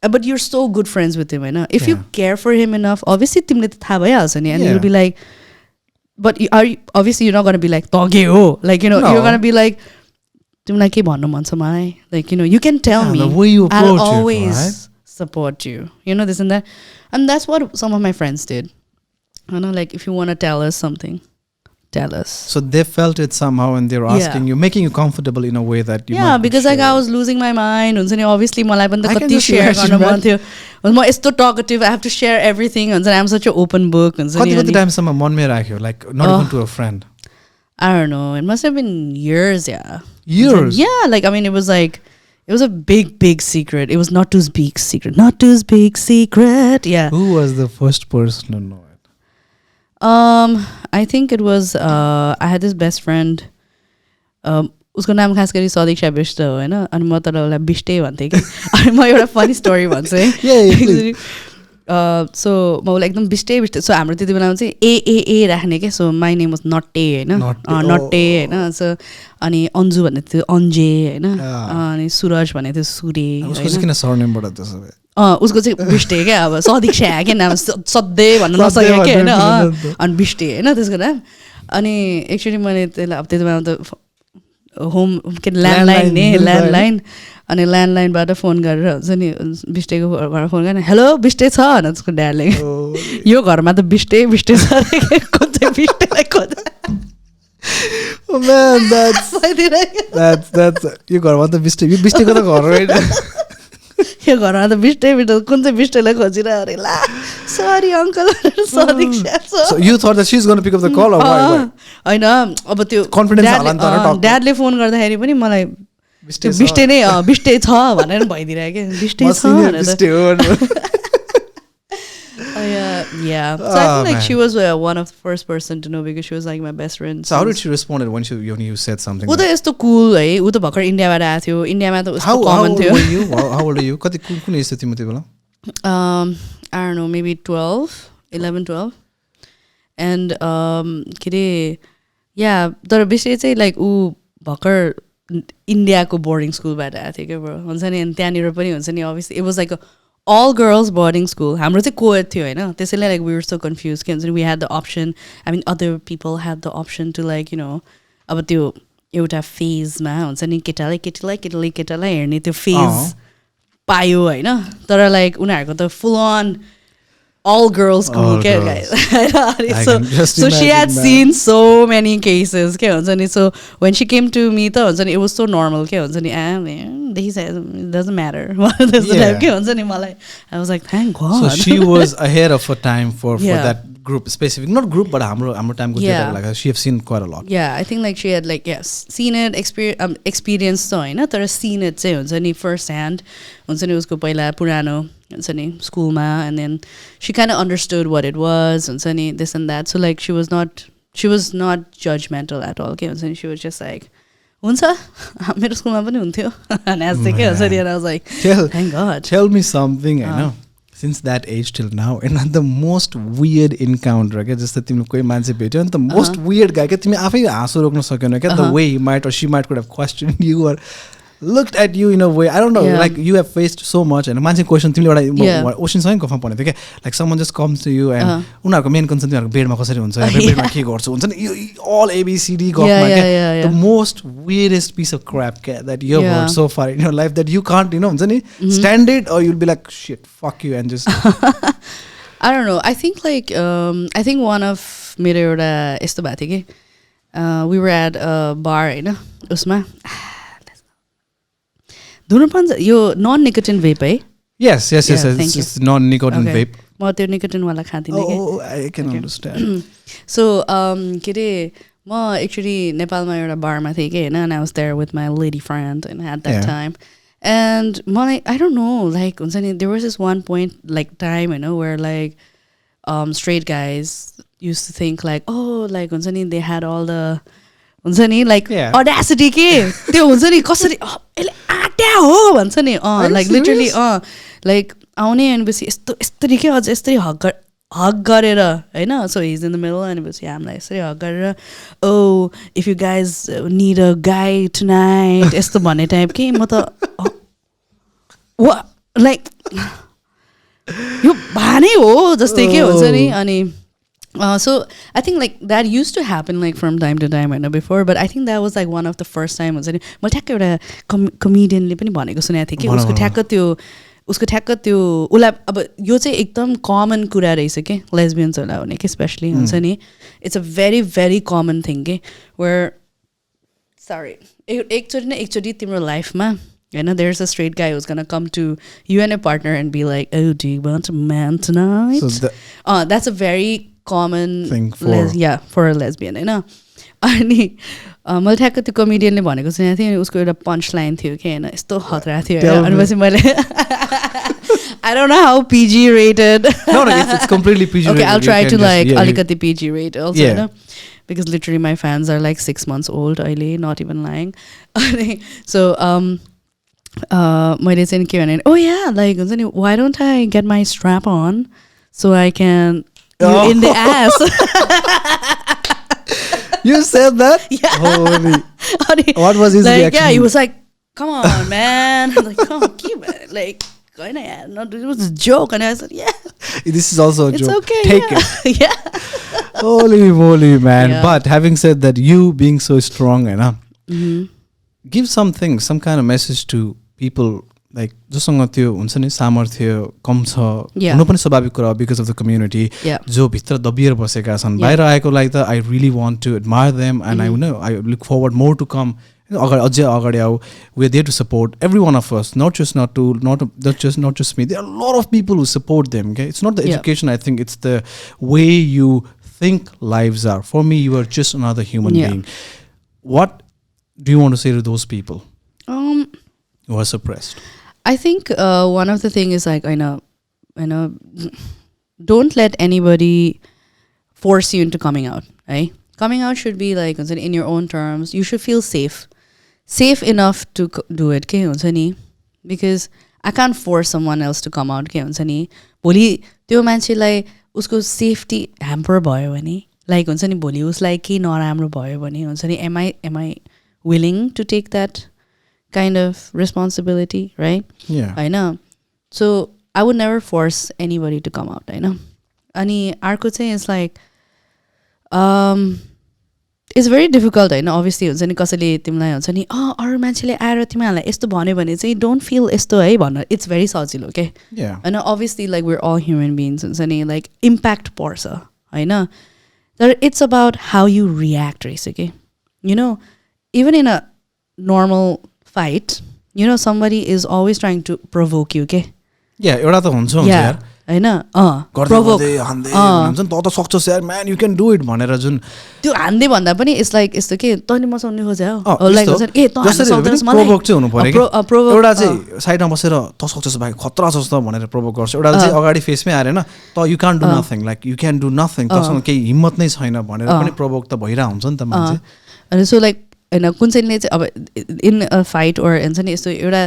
but you're so good friends with him होइन, if you care for him enough obviously तिमीले त थाहा भइहाल्छ नि, and you'll be like, but obviously you're not going to be like त gay हो, like you know, you're going to be like तिमीलाई के भन्नु मन छ मलाई, like you know, you can tell me, I'll always support you, you know, this and that. And that's what some of my friends did, you know, like if you want to tell us something, tell us. So they felt it somehow and they were asking you, making you comfortable in a way that you because like I was losing my mind हुन्छ नि, obviously मलाई पनि त कति share गर्न मन थियो, म यस्तो talkative, I have to share everything हुन्छ नि, I'm such an open book हुन्छ नि. कति टाइमसम्म मनमै राख्यो, like not even to a friend? I don't know, it must have been years. Years? Yeah, like I mean it was like it was a big secret. It was Nattu's big secret. Nattu's big secret. Yeah. Who was the first person to know it? I think it was I had this best friend. उसको नाम खास गरी सदिक शाह बिष्ट हो होइन, अनि म तर उसलाई बिष्टै भन्थेँ कि. अनि म एउटा फनी स्टोरी भन्छु है. सो म उसलाई एकदम बिष्टै सो हाम्रो त्यति बेलामा चाहिँ ए राख्ने क्या, सो माई नेम वाज नट्टे होइन, नट्टे होइन. सो अनि अन्जु भन्ने थियो अन्जे होइन, अनि सुरज भन्ने थियो सुरे, उसको चाहिँ बिष्टे क्या, अब सदिक शाह क्या नाम, सधैँ भन्न नसक्यो क्या होइन, अनि बिष्टे होइन त्यसको नाम. अनि एक्चुली मैले त्यसलाई अब त्यति बेलामा त होम के ल्यान्डलाइन अनि ल्यान्डलाइनबाट फोन गरेर हुन्छ नि बिष्टेको घरमा फोन गरेर हेलो बिष्टे छ भने उसको ड्याडले यो घरमा त बिष्टे छ कुन चाहिँ बिष्टेलाई खोज्छ. Oh man, that's यो घरमा त बिष्टेको त घर होइन, यो घरमा त बिष्टे कुन चाहिँ बिष्टेलाई खोजिरह अरे ला sorry uncle Sadiq Shah. So you thought that she's going to pick up the call or what? होइन अब त्यो कन्फिडेन्स हाल्न त ड्याडले फोन गर्दाखेरि पनि मलाई बिष्टे नै बिष्टे छ भनेर भइदिरहेको क्या, बिष्टे छ भनेर. Yeah. So I think like she was one of the first person to know because she was like my best friend. So how did she respond when you said something? ऊ त यस्तो cool है, ऊ त भर्खर इन्डियाबाट आएको थियो, इन्डियामा त उसको कमन थियो. How old are you? कति कुन एज थियो तिम्रो त्यो बेला? I don't know, maybe 11-12. And के अरे या तर विषय चाहिँ लाइक ऊ भर्खर इन्डियाको बोर्डिङ स्कुलबाट आएको थियो क्या ब्रो, हुन्छ नि. अनि त्यहाँनिर पनि हुन्छ नि obviously it was like all girls boarding school. हाम्रो चाहिँ कोएड थियो होइन, त्यसैले like we were so confused के हुन्छ नि, we had the option, I mean other people had the option to like you know, अब त्यो एउटा फेजमा हुन्छ नि केटाले केटीलाई हेर्ने त्यो फेज पायो होइन तर लाइक उनीहरूको त full on all girls school ke guys so she had seen so many cases ke huncha ni so when she came to me ta huncha ni it was so normal ke huncha ni he says it doesn't matter this type ke huncha ni malai I was like thank god so she was ahead of her time for that group specific not group but hamro time go like she have seen quite a lot I think like she had like seen it experienced so हैन तर seen it चाहिँ हुन्छ नि first hand हुन्छ नि उसको पहिला पुरानो हुन्छ नि स्कुलमा and then she kind of understood what it was हुन्छ नि this and that so like she was not judgmental at all के हुन्छ नि she was just like हुन्छ मेरो स्कुलमा पनि हुन्थ्यो नाच्दै के हुन्छ नि and I was like thank god tell me something I know since that age till now and the most weird encounter के जस्तो तिमीले कोही मान्छे भेट्यो नि त most weird guy के तिमी आफै हाँसो रोक्न सकेनौ के the way he might or she might could have questioned you or looked at you in a way I don't know like you have faced so much and मान्छे question तिमीले एउटा ओशनसँग गफमा भनेको थियो के like someone just comes to you and उनीहरुको main concern तिमीहरुको बेडमा कसरी हुन्छ बेडमा के गर्छु हुन्छ नि all ABCD गफमा के the most weirdest piece of crap that you have heard so far in your life that you can't हुन्छ नि stand it or you'll be like shit fuck you and just I don't know I think like I think one of मेरो एउटा यस्तो भएको थियो कि we were at a bar हैन उसमा धुम्रपान यो नन निकोटिन भेप है yes it's non nicotine vape म त्यो निकोटिन वाला खादिन के I can understand so के रे म एक्चुअली नेपालमा एउटा बारमा थिएँ के हैन and I was there with my lady friend and at that time and मलाई I don't know like हुन्छ नि there was this one point like time you know where like straight guys used to think like oh like हुन्छ नि they had all the हुन्छ नि like audacity के त्यो हुन्छ नि कसरी एले आट्या हो भन्छ नि like literally like आउने अनि पछि यस्तरी के अझ यस्तरी hug गरेर हैन so he's in the middle and पछि हामीलाई यसरी hug गरेर oh if you guys need a guy tonight यस्तो भन्ने टाइप के म त like यो भानै हो जस्तै के हुन्छ नि अनि so I think like that used to happen like from time to time I know before but I think that was like one of the first time हुन्छ नि मैले ठ्याक्क एउटा कमेडियनले पनि भनेको सुनेको थिएँ कि उसको ठ्याक्क त्यो उसलाई अब यो चाहिँ एकदम कमन कुरा रहेछ के लेस्बियन्सहरूलाई भने कि स्पेसली हुन्छ नि it's a very very common thing के वेयर सरी एकचोटि तिम्रो लाइफमा होइन there is a straight guy who's gonna come to you and a partner and be like oh do you want a man tonight that's a very common thing for a lesbian होइन अनि मैले ठ्याक्क त्यो कमेडियनले भनेको सुनेको थिएँ उसको एउटा पन्च लाइन थियो कि होइन यस्तो खतरा थियो अनि पछि मैले I don't know how PG rated no it's completely PG okay I'll try to like alikati PG rate also you know because literally my fans are like 6 months old अहिले not even lying so मैले चाहिँ के भने oh yeah like हुन्छ नि why don't I get my strap on so I can in the ass you said that yeah holy what was his like, reaction yeah he was like come on man I'm like come on keep it like going ahead no it was a joke and I said yeah this is also a it's joke okay take it yeah holy moly man but having said that you being so strong and give something some kind of message to people like जोसँग त्यो हुन्छ नि सामर्थ्य कम छ हुनु पनि स्वाभाविक कुरा बिकज अफ द कम्युनिटी जो भित्र दबिएर बसेका छन् बाहिर आएको लागि त I really want to admire them and I know I look forward more to come अझै अगाडि आऊ we are there to support every one of us not just me there are a lot of people who support them okay it's not the education I think it's the way you think lives are for me you are just another human being what do you want to say to those people who are suppressed I think one of the thing is like I know don't let anybody force you into coming out right coming out should be like in your own terms you should feel safe enough to do it के हुन्छ नि because I can't force someone else to come out के हुन्छ नि भोलि त्यो मान्छेलाई उसको सेफ्टी ह्याम्पर भयो भने लाइक हुन्छ नि भोलि उसलाई केही नराम्रो भयो भने हुन्छ नि am I willing to take that kind of responsibility right I know so I would never force anybody to come out I know अनि अर्को चाहिँ is like it's very difficult होइन obviously हुन्छ नि कसैले तिमीलाई हुन्छ नि अरू मान्छेले आएर तिमीहरूलाई यस्तो भन्यो भने चाहिँ डोन्ट फिल यस्तो है भन्न इट्स भेरी सजिलो के होइन obviously like we're all human beings हुन्छ नि like impact पर्छ होइन तर it's about how you react रहेछ के you know even in a normal fight you know somebody is always trying to provoke you के एउटा त हुन्छ यार हैन गर्दै हान्दै हुन्छ नि त सक्छस् यार man you can do it भनेर जुन त्यो हान्दै भन्दा पनि इट्स लाइक यस्तो के तैँले म सुन्नु खोजे हो लाइक ए त हान्न सक्दैनस् मलाई प्रोभोक चाहिँ हुनु पर्यो के एउटा चाहिँ साइडमा बसेर त सक्छस् भाइ खतरा छस् त भनेर प्रोभोक गर्छ एउटा चाहिँ अगाडि फेसमै आएर हैन त you can do nothing like you can do nothing तसँग केही हिम्मत नै छैन भनेर पनि प्रोभोक त भइरा हुन्छ नि त मान्छे अनि सो लाइक हैन कुन चाहिँले चाहिँ अब इन अ फाइट ओर हुन्छ नि यस्तो एउटा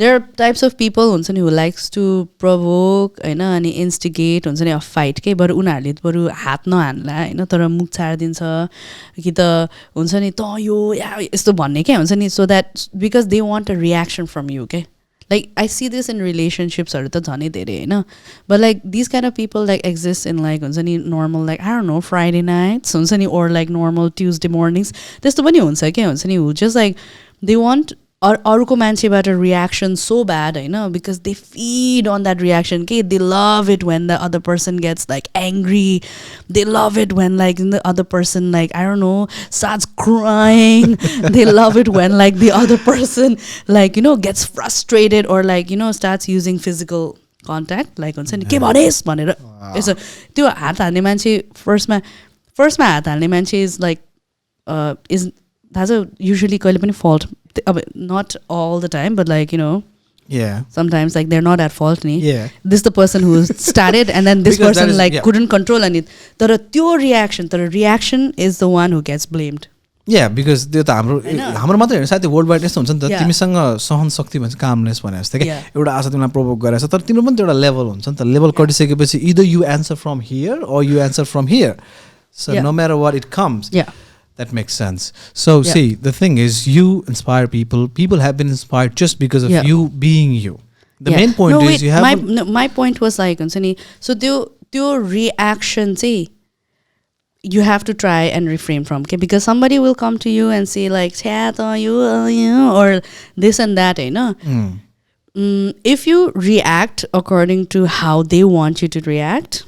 there are types of people हुन्छ नि who likes to provoke हैन अनि instigate हुन्छ नि a fight के बरु उनीहरूले बरु हात नहान्ला हैन तर मुख छाड्दिन्छ कि त हुन्छ नि त यो यस्तो भन्ने के हुन्छ नि so that because they want a reaction from you के like I see this in relationships हरु त झनै धेरै हैन but like these kind of people like exist in like हुन्छ नि normal like I don't know Friday nights हुन्छ नि or like normal Tuesday mornings त्यस्तो पनि हुन्छ के हुन्छ नि who just like they want अरूको मान्छेबाट रियाक्सन सो ब्याड होइन because they feed on that reaction के they love it when the other person gets like angry they love it when like the other person like I don't know starts crying they love it when like the other person like you know gets frustrated or like you know starts using physical contact like हुन्छ नि के भनेस् भनेर यसो त्यो हात हाल्ने मान्छे फर्स्टमा हात हाल्ने मान्छे इज लाइक इज थाहा छ युजली कहिले पनि fault not all the time but like you know sometimes like they're not at fault this the person who started and then this person is, like couldn't control any tara tyo reaction is the one who gets blamed because त्यो त हाम्रो मात्रै हैन साथै world wide यस्तो हुन्छ नि त तिमीसँग सहन शक्ति भन्छ कामनेस भने जस्तै के एउटा आशा तिमीलाई प्रोभोक गरेछ तर तिम्रो पनि एउटा लेभल हुन्छ नि त level कटिसकेपछि either you answer from here or you answer from here so no matter what it comes that makes sense. So see, the thing is you inspire people. People have been inspired just because of you being you. The main point is you have my point was like so the reaction say you have to try and refrain from okay because somebody will come to you and say like chat or you or this and that you know if you react according to how they want you to react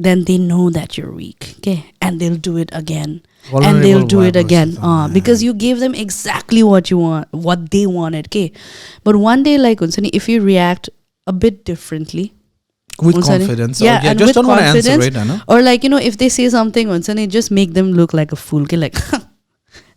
then they know that you're weak okay and they'll do it again and they'll do it again because you gave them exactly what you want what they wanted okay but one day like if you react a bit differently with confidence and just with don't want to answer right now or like you know if they say something just make them look like a fool okay like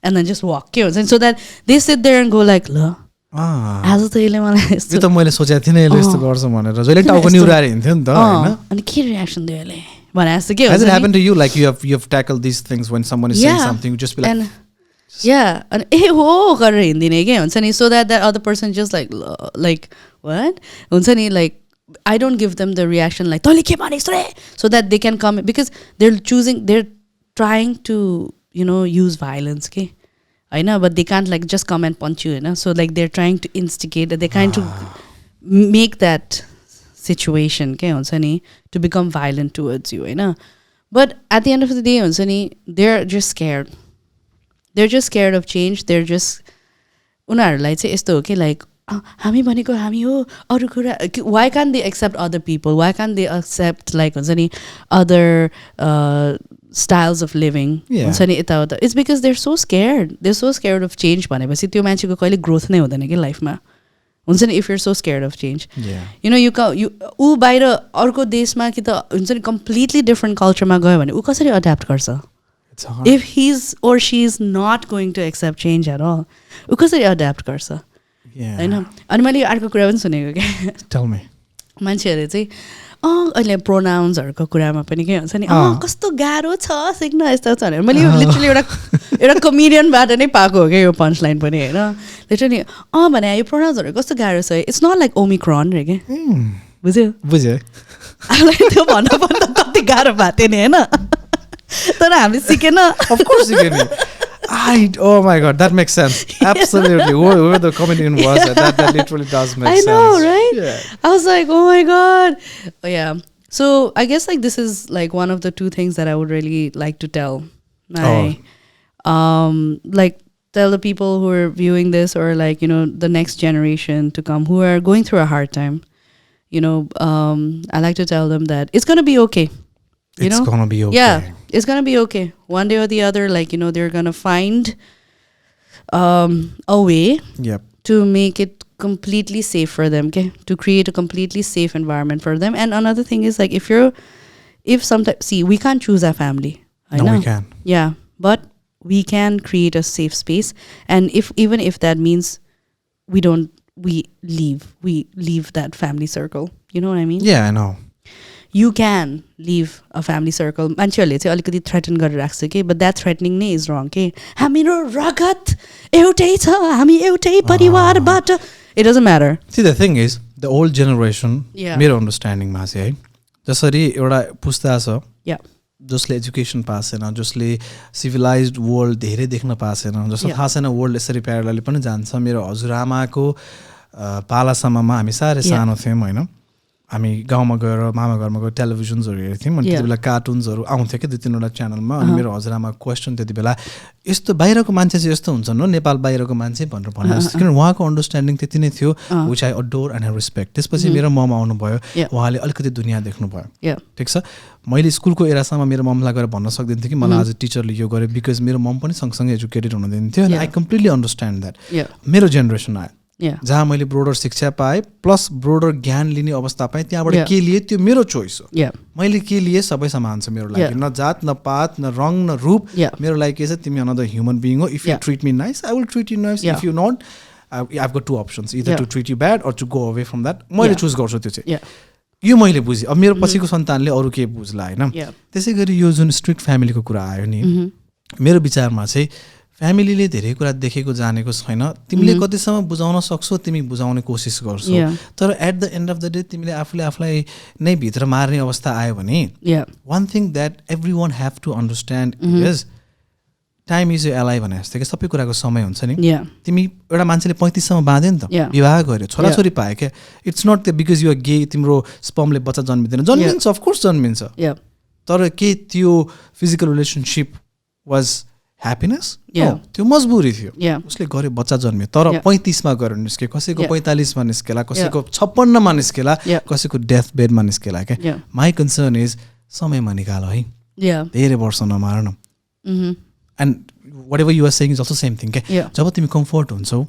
and then just walk okay so that they sit there and go like la आज त यसले मलाई यस्तो त मैले सोचेको थिएन यसले यस्तो गर्छ भनेर जहिले टाउको निउराएर हिँड्थ्यो नि त हैन अनि के रियाक्सन दियो यसले भने जस्तो के Has it happened to you like you have tackled these things when someone is saying something you just be like and ए हो गरेर हिँड्दिने के हुन्छ नि so that other person just like what हुन्छ नि like I don't give them the reaction like तैले के भनेस् रे so that they can come because they're trying to you know use violence के I know but they can't like just come and punch you you know so like they're trying to instigate they're trying to make that situation के हुन्छ नि to become violent towards you you know but at the end of the day हुन्छ नि they're just scared of change they're just उनीहरूलाई चाहिँ यस्तो हो कि like हामी भनेको हामी हो अरू कुरा why can't they accept other people why can't they accept like हुन्छ नि other styles of living हुन्छ नि यताउता it's because they're so scared of change भनेपछि त्यो मान्छेको कहिले ग्रोथ नै हुँदैन कि लाइफमा हुन्छ नि if you're so scared of change you know you ऊ बाहिर अर्को देशमा कि त हुन्छ नि completely different cultureमा गयो भने ऊ कसरी adapt गर्छ if he's or she is not going to accept change at all ऊ कसरी adapt गर्छ हैन अनि मैले अर्को कुरा पनि सुनेको के tell me मान्छेहरूले चाहिँ अहिले प्रोनाउन्सहरूको कुरामा पनि के हुन्छ नि कस्तो गाह्रो छ सिक्न यस्तो छ भनेर मैले लिटरली एउटा कमेडियनबाट नै पाएको हो क्या यो पन्च लाइन पनि होइन लिटरली भने यो प्रोनाउन्सहरू कस्तो गाह्रो छ इट्स नट लाइक ओमिक्रोन रे के बुझ्यो त्यो भन्नु पर्दा कति गाह्रो भएको थियो नि होइन तर हामीले सिकेन of course सिकेन oh my god that makes sense absolutely whoever the comedian was that literally does make sense I know right I was like oh my god so I guess like this is like one of the two things that I would really like to tell my like tell the people who are viewing this, or like, you know, the next generation to come who are going through a hard time, you know, I like to tell them that it's going to be okay. It's going to be okay. Yeah, it's going to be okay. One day or the other, like, you know, they're going to find a way to make it completely safe for them, okay? To create a completely safe environment for them. And another thing is, like, if sometimes, see, we can't choose our family. No, we can. Yeah, but we can create a safe space. And even if that means we leave that family circle. You know what I mean? Yeah, I know. You can leave a family circle. मान्छेहरूले चाहिँ अलिकति threaten गरेर राख्छ के, but that threatening नै is wrong के. हाम्रो रगत एउटै छ, हामी एउटै परिवारबाट. It doesn't matter. See, the thing is, the old generation, मेरो understanding मा चाहिँ है, जसरी एउटा पुस्ता छ, जसले एजुकेसन पास छैन, जसले सिभिलाइज्ड वर्ल्ड धेरै देख्न पाएको छैन, जसलाई थाहा छैन वर्ल्ड यसरी प्यारलली पनि जान्छ. मेरो हजुरआमाको पालासम्ममा हामी साह्रै सानो थियौँ होइन. हामी गाउँमा गएर मामा घरमा गएर टेलिभिजन्सहरू हेर्थ्यौँ. अनि त्यति बेला कार्टुन्सहरू आउँथ्यो क्या 2-3वटा च्यानलमा. अनि मेरो हजुरआमा क्वेसन त्यति बेला, यस्तो बाहिरको मान्छे चाहिँ यस्तो हुन्छ न, नेपाल बाहिरको मान्छे भनेर भन्नु. किनभने उहाँको अन्डरस्ट्यान्डिङ त्यति नै थियो, which I adore and I respect. त्यसपछि मेरो मम आउनुभयो, उहाँले अलिकति दुनियाँ देख्नुभयो. ठिक छ, मैले स्कुलको एरासम्म मेरो ममलाई गएर भन्न सक्दिनँ कि मलाई आज टिचरले यो गर्यो, बिकज मेरो मम पनि सँगसँगै एजुकेटेड हुनुहुन्थ्यो. And I completely understand that. मेरो जेनेरेसन आयो जहाँ मैले ब्रोडर शिक्षा पाएँ प्लस ब्रोडर ज्ञान लिने अवस्था पाएँ. त्यहाँबाट के लिए त्यो मेरो चोइस हो. मैले के लिए सबै समान छ मेरो लागि. न जात न पात न रङ न रूप. मेरो लागि के छ, तिमी अनदर ह्युमन बिङ हो. If you treat me nice I will treat you nice. If you not I've got 2 options, either to treat you bad or to go away from that. मैले चुज गर्छु त्यो चाहिँ. यो मैले बुझेँ. अब मेरो पछिको सन्तानले अरू के बुझ्ला होइन. त्यसै गरी यो जुन स्ट्रिक्ट फ्यामिलीको कुरा आयो नि, मेरो विचारमा चाहिँ फ्यामिलीले धेरै कुरा देखेको जानेको छैन. तिमीले कतिसम्म बुझाउन सक्छौ तिमी बुझाउने कोसिस गर्छौ, तर at the end of the day तिमीले आफूलाई नै भित्र मार्ने अवस्था आयो भने, one thing that every one have to understand is time is यो एलाई भने जस्तै कि सबै कुराको समय हुन्छ नि. तिमी एउटा मान्छेले 35सम्म बाँध्यो नि त, विवाह गर्यो, छोराछोरी पायो क्या. It's not the because you are gay तिम्रो स्पर्मले बच्चा जन्मिँदैन. जन्मिन्छ, अफकोर्स जन्मिन्छ, तर के त्यो फिजिकल रिलेसनसिप वाज ह्याप्पिनेस? त्यो मजबुरी थियो. उसले गर्यो, बच्चा जन्मियो, तर 35मा गएर निस्क्यो, कसैको 45मा निस्केला, कसैको 56मा निस्केला, कसैको डेथ बेडमा निस्केला क्या. माई कन्सर्न इज समयमा निकाल है, धेरै वर्ष नमार न. And whatever you're saying is also same thing क्या. जब तिमी कम्फर्ट हुन्छौ,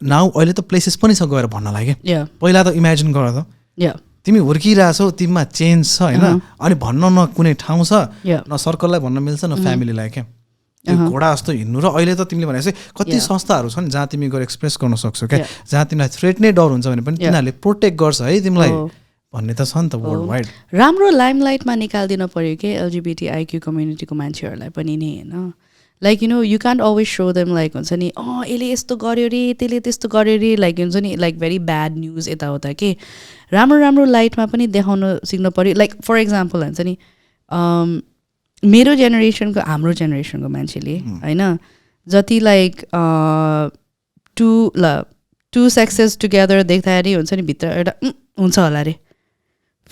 नाउ अहिले त प्लेसेस पनि छ गएर भन्नलाई क्या. पहिला त इमेजिन गर त, तिमी हुर्किरहेछौ, तिमीमा चेन्ज छ होइन, अनि भन्न न कुनै ठाउँ छ, न सर्कललाई भन्न मिल्छ न फ्यामिलीलाई क्या. त्यो घोडा जस्तो हिँड्नु. र अहिले त तिमीले भने चाहिँ कति संस्थाहरू छन् जहाँ तिमी गएर एक्सप्रेस गर्न सक्छौ क्या, जहाँ तिमीलाई थ्रेट नै डर हुन्छ भने पनि तिनीहरूले प्रोटेक्ट गर्छ है तिमीलाई भन्ने त छ नि त वर्ल्ड वाइड. राम्रो लाइमलाइटमा निकालिदिन पर्यो कि LGBTIQ कम्युनिटीको मान्छेहरूलाई पनि नि होइन. Like you no you can't always so them like हुन्छ नि, यसले यस्तो गर्यो रे, त्यसले त्यस्तो गर्यो रे, लाइक हुन्छ नि, लाइक भेरी ब्याड न्युज यताउता के. राम्रो लाइटमा पनि देखाउन सिक्नु पर्यो. लाइक फर इक्जाम्पल हुन्छ नि, मेरो जेनेरेसनको, हाम्रो जेनेरेसनको मान्छेले होइन, जति लाइक टु सेक्सेस टुगेदर देख्दाखेरि हुन्छ नि, भित्र एउटा हुन्छ होला रे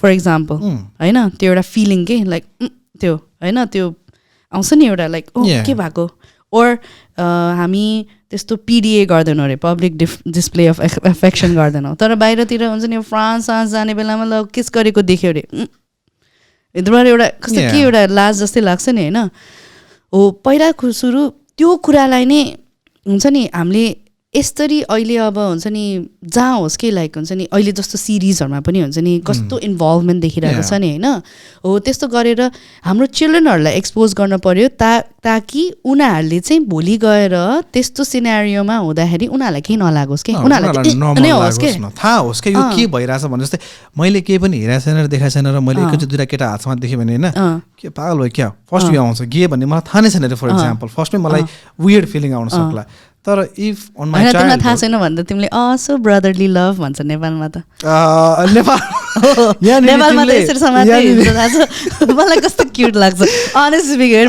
फर इक्जाम्पल होइन, त्यो एउटा फिलिङ के, लाइक त्यो होइन, त्यो आउँछ नि एउटा लाइक के भएको. ओर हामी त्यस्तो PDA गर्दैनौँ अरे, पब्लिक डिस्प्ले अफ एफेक्सन गर्दैनौँ, तर बाहिरतिर हुन्छ नि फ्रान्स जाने बेलामा ल किस गरेको देख्यो अरे, यिनीबाट एउटा कस्तो के एउटा लाज जस्तै लाग्छ नि होइन. हो पहिलाको सुरु त्यो कुरालाई नै हुन्छ नि हामीले यसरी अहिले अब हुन्छ नि जहाँ होस् कि लाइक हुन्छ नि अहिले जस्तो सिरिजहरूमा पनि हुन्छ नि कस्तो इन्भल्भमेन्ट देखिरहेको छ नि होइन. हो त्यस्तो गरेर हाम्रो चिल्ड्रेनहरूलाई एक्सपोज गर्न पर्यो ताकि उनीहरूले चाहिँ भोलि गएर त्यस्तो सिनेरियोमा हुँदाखेरि उनीहरूलाई केही नलागोस् कि, उनीहरूलाई होस् कि थाहा होस् कि यो के भइरहेछ भने. जस्तै मैले केही पनि हेरेको छैन र देखाएको छैन र मैले एकैचोटि 2टा केटा हातमा देखेँ भने होइन, के पागल भयो क्या, फर्स्ट यो आउँछ गे भन्ने मलाई थाहा नै छैन. फर इक्जाम्पल फर्स्टमै मलाई वियर्ड फिलिङ आउन सक्ला. तर इफ अन माई चाइल्ड थाहा छैन भन्दा तिमीले सो ब्रदरली लभ भन्छ नेपालमा त. नेपालमा त यसरी समात्दै हुन्छ थाहा छ. मलाई कस्तो क्युट लाग्छ अनेस्ट स्पिकिङ.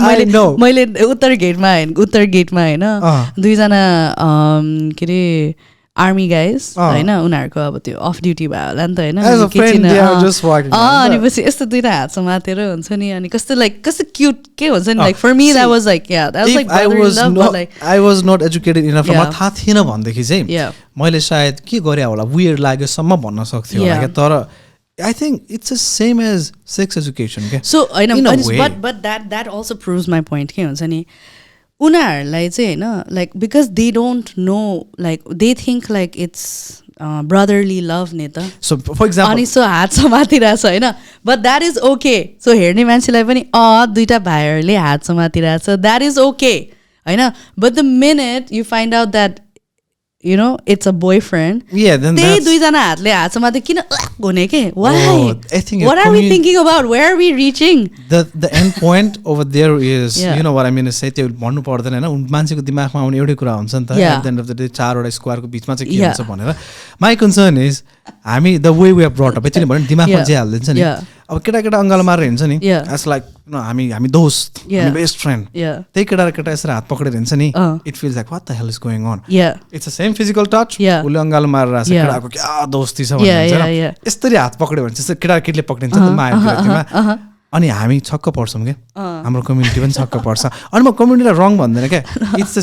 मैले उत्तर गेटमा होइन 2जना के अरे आर्मी गाइज होइन उनीहरूको अब त्यो अफ ड्युटी भयो होला नि त होइन अनि पछि यस्तो दुइटा हात समातेर हुन्छ नि अनि कस्तो लाइक कस्तो क्युट के हुन्छ नि like for me that was like yeah that was like I was not educated enough मलाई थाहा थिएन भनेदेखि चाहिँ मैले सायद के गरे होला वियर्ड लाग्योसम्म भन्न सक्थेँ होला क्या तर I think it's the same as sex education. Okay? So, I know, but that also proves my point. के हुन्छ नि उनीहरूलाई चाहिँ होइन like because they don't know like they think like it's brotherly love नि त. So for example, अनि so हात समातिरहेछ होइन but that is okay. So हेर्ने मान्छेलाई पनि दुईटा भाइहरूले हात समातिरहेछ that is okay होइन but the minute you find out that you know it's a boyfriend त्यही दुईजना हातले हात समाते किन हुने के why what are we thinking about where are we reaching the end point over there is you know what I mean to say त्यो भन्नु पर्दैन हैन मान्छेको दिमागमा आउने एउटै कुरा हुन्छ नि त at the end of the day चारवटा स्क्वायरको बीचमा चाहिँ के हुन्छ भनेर my concern is हामी the way we are brought up एकचोटि भने दिमागमा जे हाल्दिन्छ नि अब केटा अङ्गालो मारेर हिँड्छ नि as like हामी दोस्त हामी बेस्ट फ्रेन्ड त्यही केटा यसरी हात पक्रेर हिँड्छ नि it feels like what the hell is going on it's the same physical touch उसले अङ्गालो मारेर आछ केटाको क्या दोस्ती छ भन्छ यसरी हात पक्र्यो भने चाहिँ केटाकेटीले पक्रिन्छ नि मायामा अनि हामी छक्क पर्छौँ क्या हाम्रो कम्युनिटी पनि छक्क पर्छ अनि म कम्युनिटीलाई रङ भन्दैन क्या इट्स द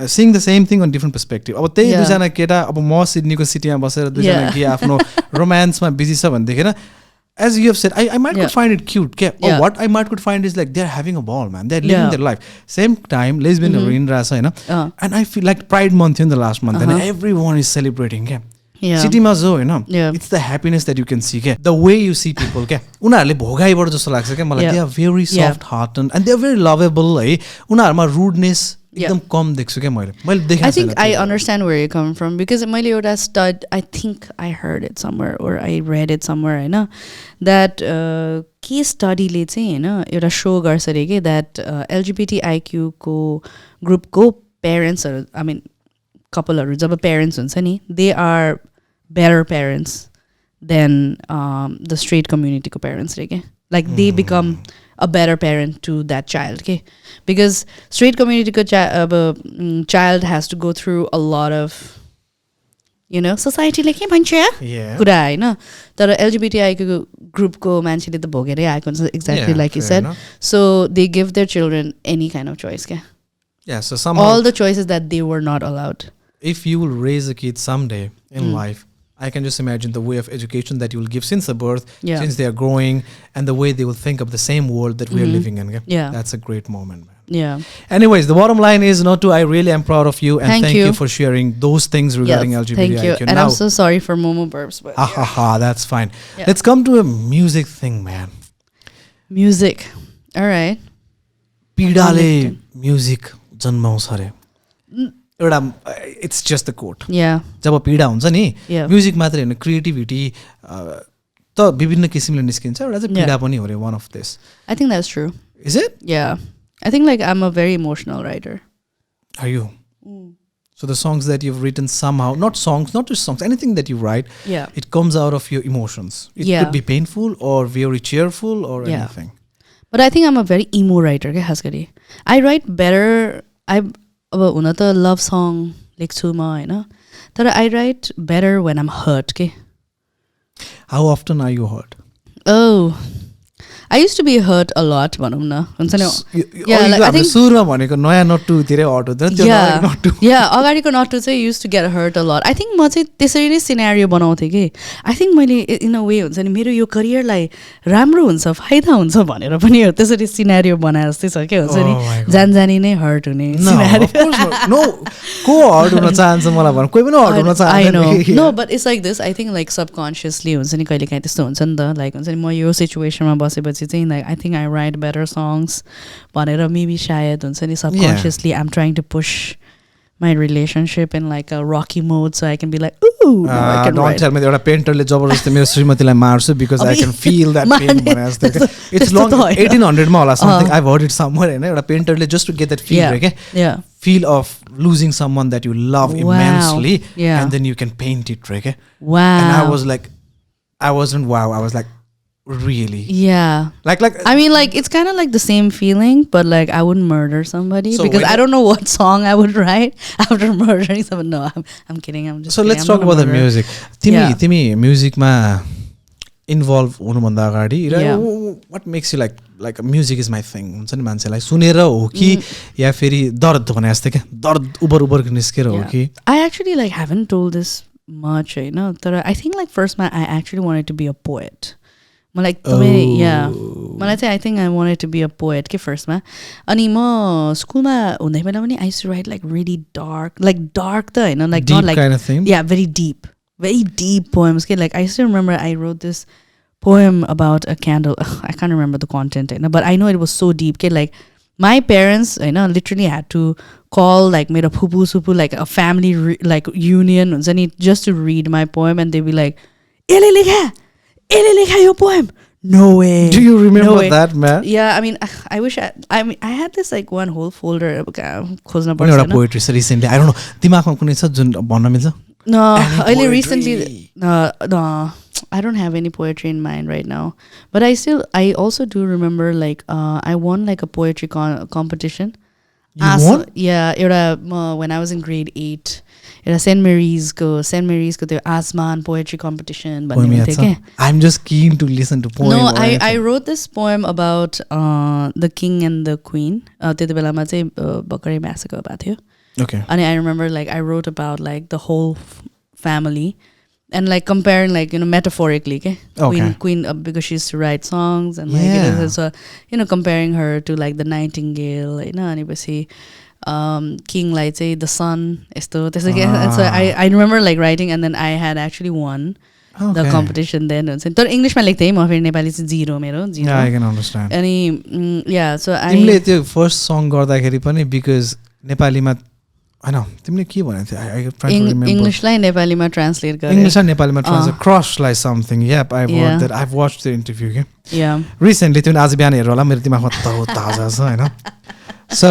सिङ the same thing on different perspective अब त्यही दुईजना केटा अब म सिडनीको सिटीमा बसेर दुईजना के आफ्नो रोमान्समा बिजी छ भनेदेखि as you have said, I might could find it cute. Or what I might could find is like they're having a ball, man. They're living their life. Same time, lesbian arena, and I feel like Pride Month in the last month, and everyone is celebrating. City ma zo, it's the happiness that you can see. The way you see people, उनीहरूले भोगाइबाट जस्तो लाग्छ क्या मलाई. They are very soft-hearted and they are very lovable. उनीहरूमा rudeness एकदम कम देख्छु क्या मैले देखेँ. I think I understand where you're coming from because मैले एउटा stud, I think I heard it somewhere or I read it somewhere होइन that के स्टडीले चाहिँ होइन एउटा सो गर्छ अरे कि that LGBTIQ को ग्रुपको पेरेन्ट्सहरू I mean कपलहरू जब पेरेन्ट्स हुन्छ नि they are better parents than the straight community को parents रे के like they become a better parent to that child okay because straight community ko child has to go through a lot of you know society like ke bhancha kura haina tara LGBTI group ko manchele ta bhogere aeko huncha exactly like you said so they give their children any kind of choice so somehow all the choices that they were not allowed. If you will raise a kid someday in life, I can just imagine the way of education that you will give since the birth, since they are growing, and the way they will think of the same world that we are living in. That's a great moment, man. Anyways, the bottom line is, Nattu, I really am proud of you, and thank you for sharing those things regarding LGBTQ. Thank you. And I'm so sorry for Momo burps, but that's fine. Let's come to a music thing, man. Music. All right. Pidale music janmaउँछ हरे. It's just the quote. जब पीडा हुन्छ नि music मात्र हैन creativity त विभिन्न किसिमले निस्किन्छ एउटा चाहिँ पीडा पनि हो रे one of this. I think that's true. Is it? Yeah. I think like I'm a very emotional writer. Are you? So the songs that you've written somehow, not just songs, anything that you write, it comes out of your emotions. It could be painful or very cheerful or anything. But I think I'm a very emo writer के खास गरी. I write better. अब हुन त love song लेख्छु म होइन तर I write better when I'm hurt के. How often are you hurt? Oh, I used to be hurt a lot भनौँ न हुन्छ नि I think सुरुमा भनेको नयाँ नट्टु धेरै हर्ट हुँदैन त्यो नट्टु अगाडिको नट्टु चाहिँ used to get hurt a lot. I think म चाहिँ त्यसरी नै सिनेरियो बनाउँथेँ कि I think मैले इन अ वे हुन्छ नि मेरो यो करियरलाई राम्रो हुन्छ फाइदा हुन्छ भनेर पनि त्यसरी सिनेरियो बनाए जस्तै छ के हुन्छ नि जानी नै हर्ट हुने नो को हर्ट हुन चाहन्छ मलाई भन कोही पनि हर्ट हुन चाहदैन. No, but it's like this. I think like subconsciously हुन्छ नि कहिलेकाहीँ त्यस्तो हुन्छ नि त लाइक हुन्छ नि म यो सिचुएसनमा बसेपछि चाहिँ like I think I write better songs भनेर maybe शायद हुन्छ नि subconsciously I'm trying to push my relationship in like a rocky mode so I can be like ooh I can don't tell me एउटा पेन्टरले जबरजस्ती मेरो श्रीमतीलाई मार्छु because I can feel that pain भने जस्तो it's long 1800 मा होला something I've heard it somewhere हैन एउटा पेन्टरले just to get that feel के feel of losing someone that you love immensely and then you can paint it right? Wow. And I was like I was like Really? Yeah. Like I mean, like, it's kind of like the same feeling, but like I wouldn't murder somebody So because when I don't know what song I would write after murdering someone. No, I'm kidding. I'm just so kidding. let's I'm talk not a about the murderer. music. Yeah. Timi music ma involve हुनुभन्दा अगाडि Yeah. what makes you like music is my thing हुन्छ नि मान्छेलाई सुनेर हो कि या फेरि दर्द भने जस्तै क्या दर्द उबर निस्केर हो कि I actually like haven't told this much, you know. But I think like first I actually wanted to be a poet. Like yeah. मलाई चाहिँ I think I wanted to be a poet के first मा अनि म स्कुलमा हुँदै बेला पनि I used to write like really dark त हैन like deep not like kind of thing. yeah, very deep poems के like I still remember I wrote this poem about a candle. I can't remember the content, but I know it was so deep के like my parents literally had to call like मेरो फुपू सुपू like a family like union हुन्छ नि just to read my poem and they'd be like एले लेखा यो poem. No way. Do you remember no way. that, man? Yeah, I mean, I wish I mean, I had this like one whole folder. खोज्न पर्छ पर्छ poetry छ recently I don't no दिमागमा कुनै छ जुन भन्न मिल्छ No, Any only poetry? recently. No, I don't have any poetry in mind right now. But I also do remember like I won like a poetry competition. You won? Yeah, when I was in grade 8. It was St. Mary's ko the Asman poetry competition. Poem yaad cha? I'm just keen to listen to poem. No, or I anything. wrote this poem about the king and the queen. त्यति बेलामा चाहिँ Bikram massacre भएको थियो. Okay. And I remember like I wrote about like the whole family and like comparing like metaphorically queen because she used to write songs and like so comparing her to like the nightingale anybody king like say the sun so I remember like writing and then I had actually won the competition then तर English मा लेख्थे म फेरि नेपाली चाहिँ zero मेरो Yeah, I can understand. अनि yeah so I तिमीले त्यो first song गर्दाखेरि पनि बिकज नेपालीमा हैन तिमीले के भनेको थियो आई ट्राई टु रिमेम्बर इंग्लिशलाई नेपालीमा ट्रान्सलेट गरे इंग्लिश र नेपालीमा translate crush like something yup I word that I watched the interview के या रिसेन्टली तिमीले आज बिहान हेर्नु होला मेरो दिमागमा ताजा छ हैन so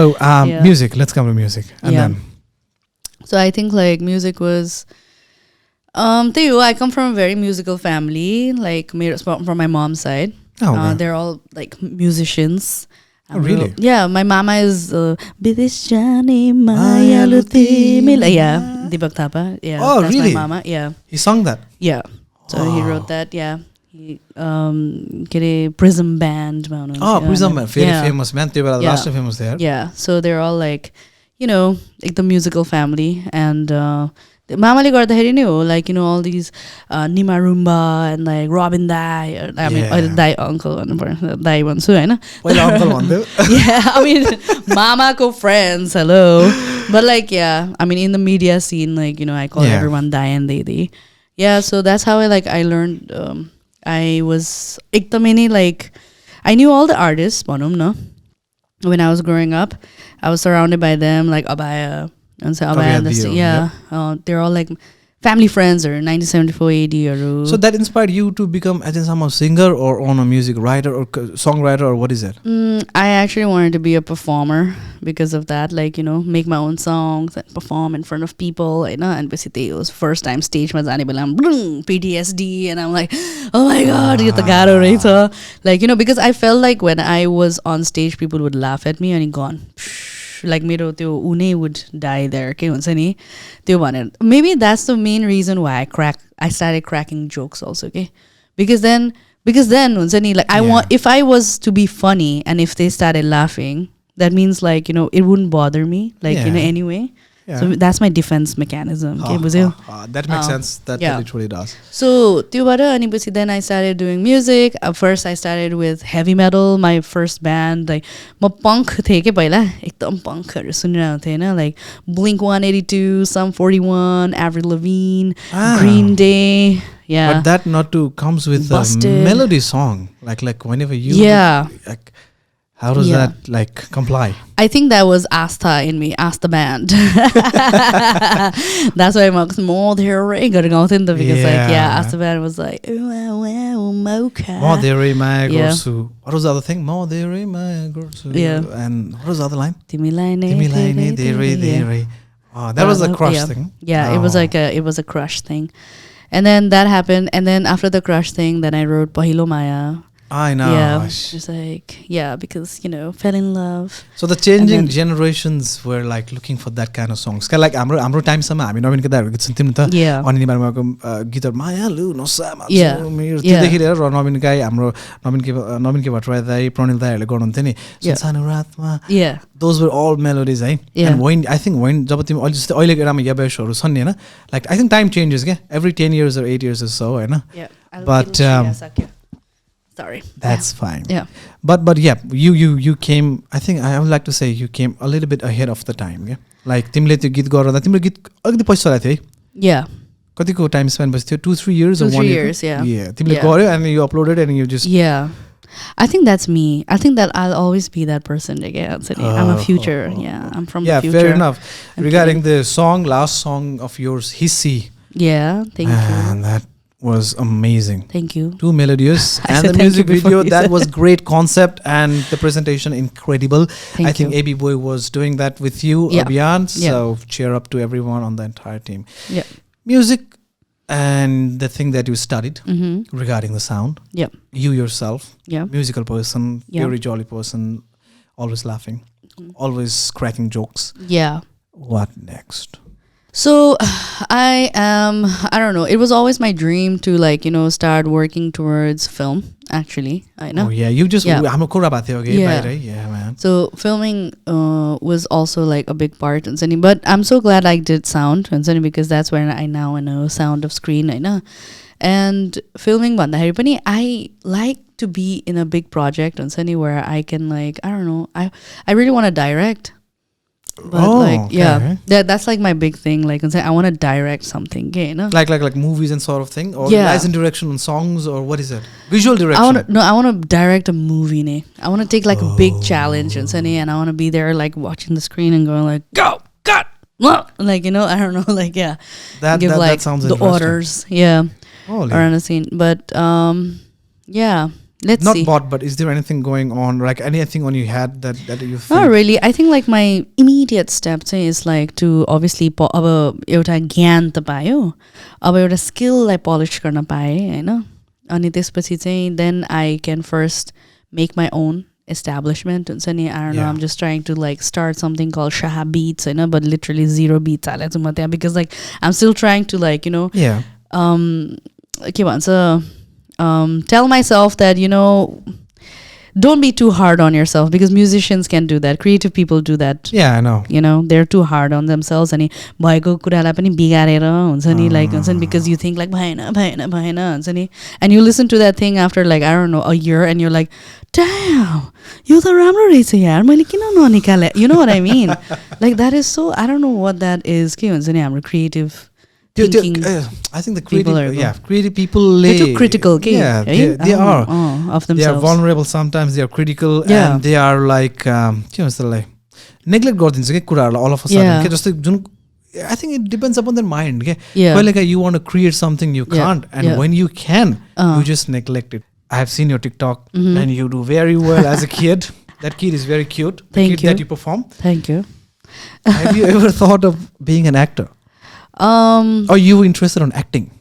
music let's come to music and then so I think like music was I come from a very musical family like from my mom's side. They're all like musicians. Oh, really? Yeah, my mama is Bidishani Mayalu Timila. Yeah, Deepak Thapa. Yeah, oh, that's really? my mama. Yeah. He sung that? Yeah. So he wrote that, yeah. He Prism Band. Prism Band. Very famous man. They were last famous there. Yeah. So they're all like, like the musical family. And Mamale गर्दाखेरि नै हो like all these Nima Rumba and like Robin Dai I mean Dai uncle भन्नु पर्छ Dai भन्छु हैन पहिला uncle भन्थ्यौ yeah I mean mamako friends hello but like yeah I mean in the media scene like I call everyone Dai and Didi. Yeah, so that's how I learned I was ekdamai like I knew all the artists bhanum na when I was growing up. I was surrounded by them like Abaya and so they're all like family friends or 1974 AD or so that inspired you to become as in some singer or on a music writer or songwriter or what is it? I actually wanted to be a performer because of that, like make my own songs and perform in front of people and basically it was first time stage ma jane bela PTSD and I'm like oh my god yo ta garo rahecha like because I felt like when I was on stage people would laugh at me and gone like मेरो त्यो उने would die there के हुन्छ नि त्यो भनेर maybe that's the main reason why I started cracking jokes also okay because then हुन्छ नि like I want if I was to be funny and if they started laughing that means like it wouldn't bother me like anyway. So that's my defense mechanism. Okay, that makes sense. That literally does. So then I started doing music. First I started with heavy metal. My first band like म punk थिए के पहिला एकदम punkहरु सुनिरहेको थिएन like Blink 182, Sum 41, Avril Lavigne, Green Day. Yeah. But that not to comes with Busted. a melody song like whenever you like how does that like comply? I think that was Astha in me, Astha band. That's why I'm more there because like Astha band was like mocha. More there my garchu. What was the other thing? More there my garchu. Yeah. And what was the other line? Timilai there. Oh, that was a crush thing. Yeah, it was a crush thing. And then that happened. And then after the crush thing, then I wrote Pahilo Maya. I know. Yeah, it's like, yeah, because, fell in love. So the changing generations were like looking for that kind of songs. Kind of like हाम्रो time sama हामी नवीन के दाइहरुको सुन्थ्यौं नि त. Yeah. अनि निमार्माको गीतहरु मायालु नसामा Yeah. मेरो त्यो देखिरहेर र नवीन गाई हाम्रो नवीन के भट्टराई दाइ प्रणिल दाइहरुले गर्नुहुन्थ्यो नि सानो रातमा. Yeah. Those were all melodies, right? Yeah. And when I think when जब तिमी अहिलेको एरामा यबेशहरु छन् नि हैन, like I think time changes के every 10 years or 8 years or so हैन. Yeah. But sorry. That's fine. Yeah. But yeah, you came, I think I would like to say you came a little bit ahead of the time, yeah? Like तिमीले त्यो गीत गर्दा तिम्रो गीत अलिकति पछि चलाएको थियो है? Yeah. कतिको टाइम स्पेन्ड पछि थियो 2-3 years or 1 year? 2-3 years, yeah. Yeah. तिमीले गर्यो and you uploaded and you just Yeah. I think that's me. I think that I'll always be that person again. I'm a future. Yeah, I'm from the future. Yeah, fair enough. I'm Regarding the song, last song of yours, Hissi. Yeah, thank you. And that was amazing. Thank you. Too melodious. And the music video, that was great concept and the presentation incredible. I think AB Boy was doing that with you, Abhiyan. So cheer up to everyone on the entire team. Yeah. Music and the thing that you studied regarding the sound. Yeah. You yourself, yeah, musical person, very jolly person, always laughing, always cracking jokes. Yeah. What next? So I don't know. It was always my dream to start working towards film, actually. I know. Oh yeah, you just I'm a yeah, man. So filming was also like a big part, but I'm so glad I did sound, because that's where I now know sound of screen, I know. And filming I like to be in a big project where I can I don't know, I really want to direct. But that's like my big thing. I want to direct something, like movies and sort of thing, or license direction on songs, or what is it? Visual direction. I want to direct a movie. I want to take a big challenge and I want to be there watching the screen and going go, cut, I don't know, give that sounds the orders, around the scene. But yeah. Let's see. Not but is there anything going on, like anything on your head that you feel? Not really. I think my immediate step is to obviously अब एउटा ज्ञान त पायो, अब एउटा skill लाई polish गर्न पाए हैन, अनि त्यसपछि चाहिँ then I can first make my own establishment. I don't know, I'm just trying to start something called Shah Beats, but literally 0 beats because I'm still trying to के भन्छ tell myself that don't be too hard on yourself, because musicians can do that, creative people do that. Yeah, I know. They're too hard on themselves अनि भएको कुरालाई पनि बिगारेर हुन्छ नि because you think भएन नि, and you listen to that thing after I don't know a year and you're like, damn, यो त राम्रो रहेछ यार, मैले किन ननिकाले, you know what I mean? That is so, I don't know what that is, के हुन्छ नि हाम्रो creative thinking. I think the creative people they're too critical, they are of themselves. They are vulnerable sometimes, they are critical, and they are neglect गरिदिन्छ के कुराहरुलाई all of a sudden के जस्तै जुन I think it depends upon their mind के you want to create something you can't, and when you can you just neglect it. I have seen your TikTok and you do very well as a kid. That kid is very cute. The kid that you perform. Thank you. Have you ever thought of being an actor? Are you interested in acting?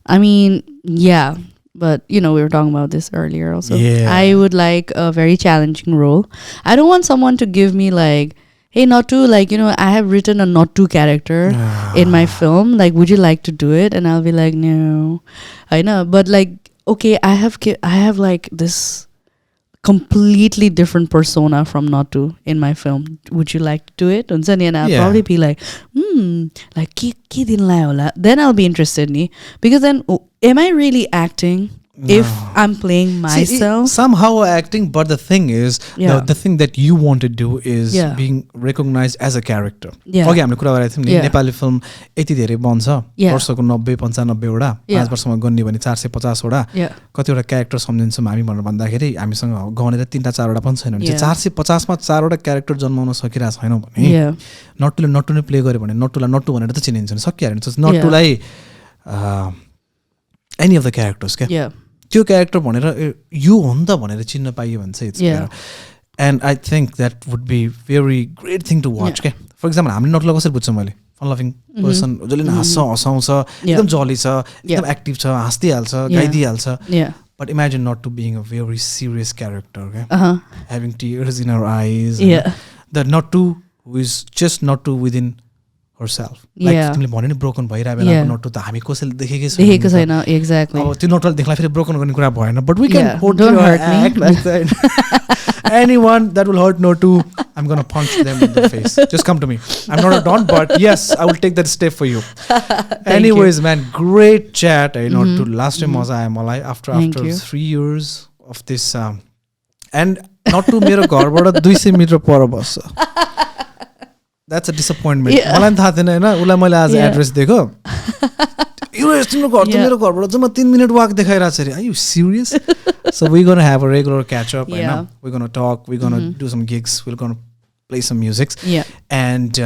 I mean, yeah, but we were talking about this earlier also. I would like a very challenging role. I don't want someone to give me hey, Nattu, I have written a Nattu character in my film, would you like to do it? And I'll be like, no. I know, but okay, I have this completely different persona from Nattu in my film. Would you like to do it? And I'll probably be like, then I'll be interested, because then am I really acting? No. If I'm playing myself, somehow acting, but the thing is, the thing that you want to do is being recognized as a character. Okay, हामीले कुरा गरेको थियौं नि, Nepali film यति धेरै बन्छ, वर्षको 90-95 वटा, 5 वर्षमा गन्ने भने 450 वटा, कतिवटा क्यारेक्टर सम्झिन्छौँ हामी भनेर भन्दाखेरि हामीसँग गनेर 3-4 वटा पनि छैन भने 450 मा 4 वटा क्यारेक्टर जन्माउन सकिरा छैनौ भने नट्टुले नट्टु नै प्ले गर्यो भने नट्टुलाई नट्टु भनेर त चिनिन्छ नि, सकिहाल्यो नि नट्टुलाई any of the characters के त्यो क्यारेक्टर भनेर यो हो नि त भनेर चिन्न पाइयो भने चाहिँ it's and I think that would be very great thing to watch के. For example, हामीले नट्टुलाई कसरी बुझ्छौँ मैले fun loving person जसले हँसाउँछ एकदम जली छ एकदम एक्टिभ छ हाँस्दिहाल्छ गाइदिहाल्छ but imagine Nattu being a very serious character, okay? Having tears in her eyes. The Nattu who is just Nattu within herself. Like तिमीले भन्यो नि broken भइरहेको बेलाको Nattu त हामी कसैले देखेकै छैन exactly. अब त्यो Nattuले देख्ला फेरि broken गर्ने कुरा भएन, but we can don't hurt me. Anyone that will hurt Nattu, I'm gonna punch them in the face. Just come to me. I'm not a don, but yes, I will take that step for you. Anyways, man, great chat. You know, to last time was I am alive after 3 years of this, and Nattu मेरो घरबाट 200 metre पर बस्छ. That's a disappointment. मलाई पनि थाहा थिएन हैन उलाई मैले आज एड्रेस दिएको. Yuresh तिम्रो घर त मेरो घरबाट चाहिँ म 3 मिनेट वाक देखाइराछ रे. Are you serious? So we're going to have a regular catch up, we're going to talk, we're going to do some gigs, we're going to play some music. And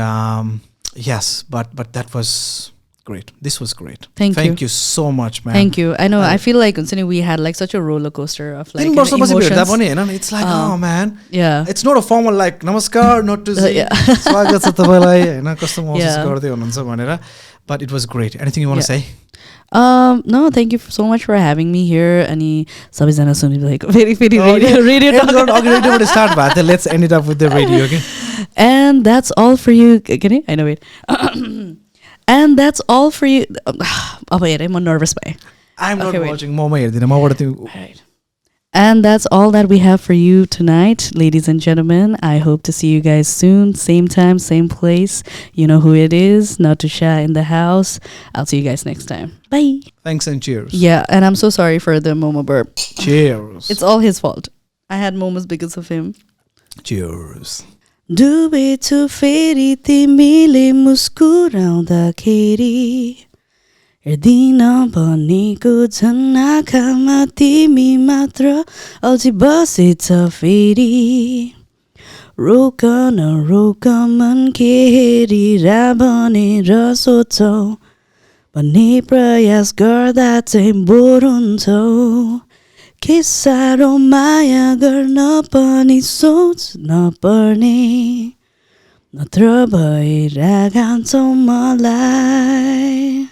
yes, but that was great. This was great. Thank you so much, man. Thank you. I know, I feel like we had like such a roller coaster of like emotions. It's like, oh man. It's not a formal like namaskar, not to say swagat cha tapailai हैन कस्तो महसुस गर्दै हुनुहुन्छ भनेर, but it was great. Anything you want to say? No, thank you so much for having me here. Ani sabizana suni like very radio talk. Start bhat. Let's end it up with the radio, okay? And that's all for you. Can I know it. And that's all for you. I'm nervous by. I'm not watching Mama here. Right. And that's all that we have for you tonight, ladies and gentlemen. I hope to see you guys soon. Same time, same place. You know who it is. Nattu Shah in the house. I'll see you guys next time. Bye. Thanks and cheers. Yeah, and I'm so sorry for the Momo burp. Cheers. It's all his fault. I had momos because of him. Cheers. डुबेछु फेरि तिमीले मुस्कुराउँदाखेरि हेर्दिन भनेको झन् आँखामा तिमी मात्र अल्झी बसेछ फेरि रोक न रोक मन के हेरिरा भनेर सोच्छौ भन्ने प्रयास गर्दा चाहिँ बोर हुन्छौ के साह्रो माया गर्न पनि सोच्न पर्ने नत्र भएर गान्छौ मलाई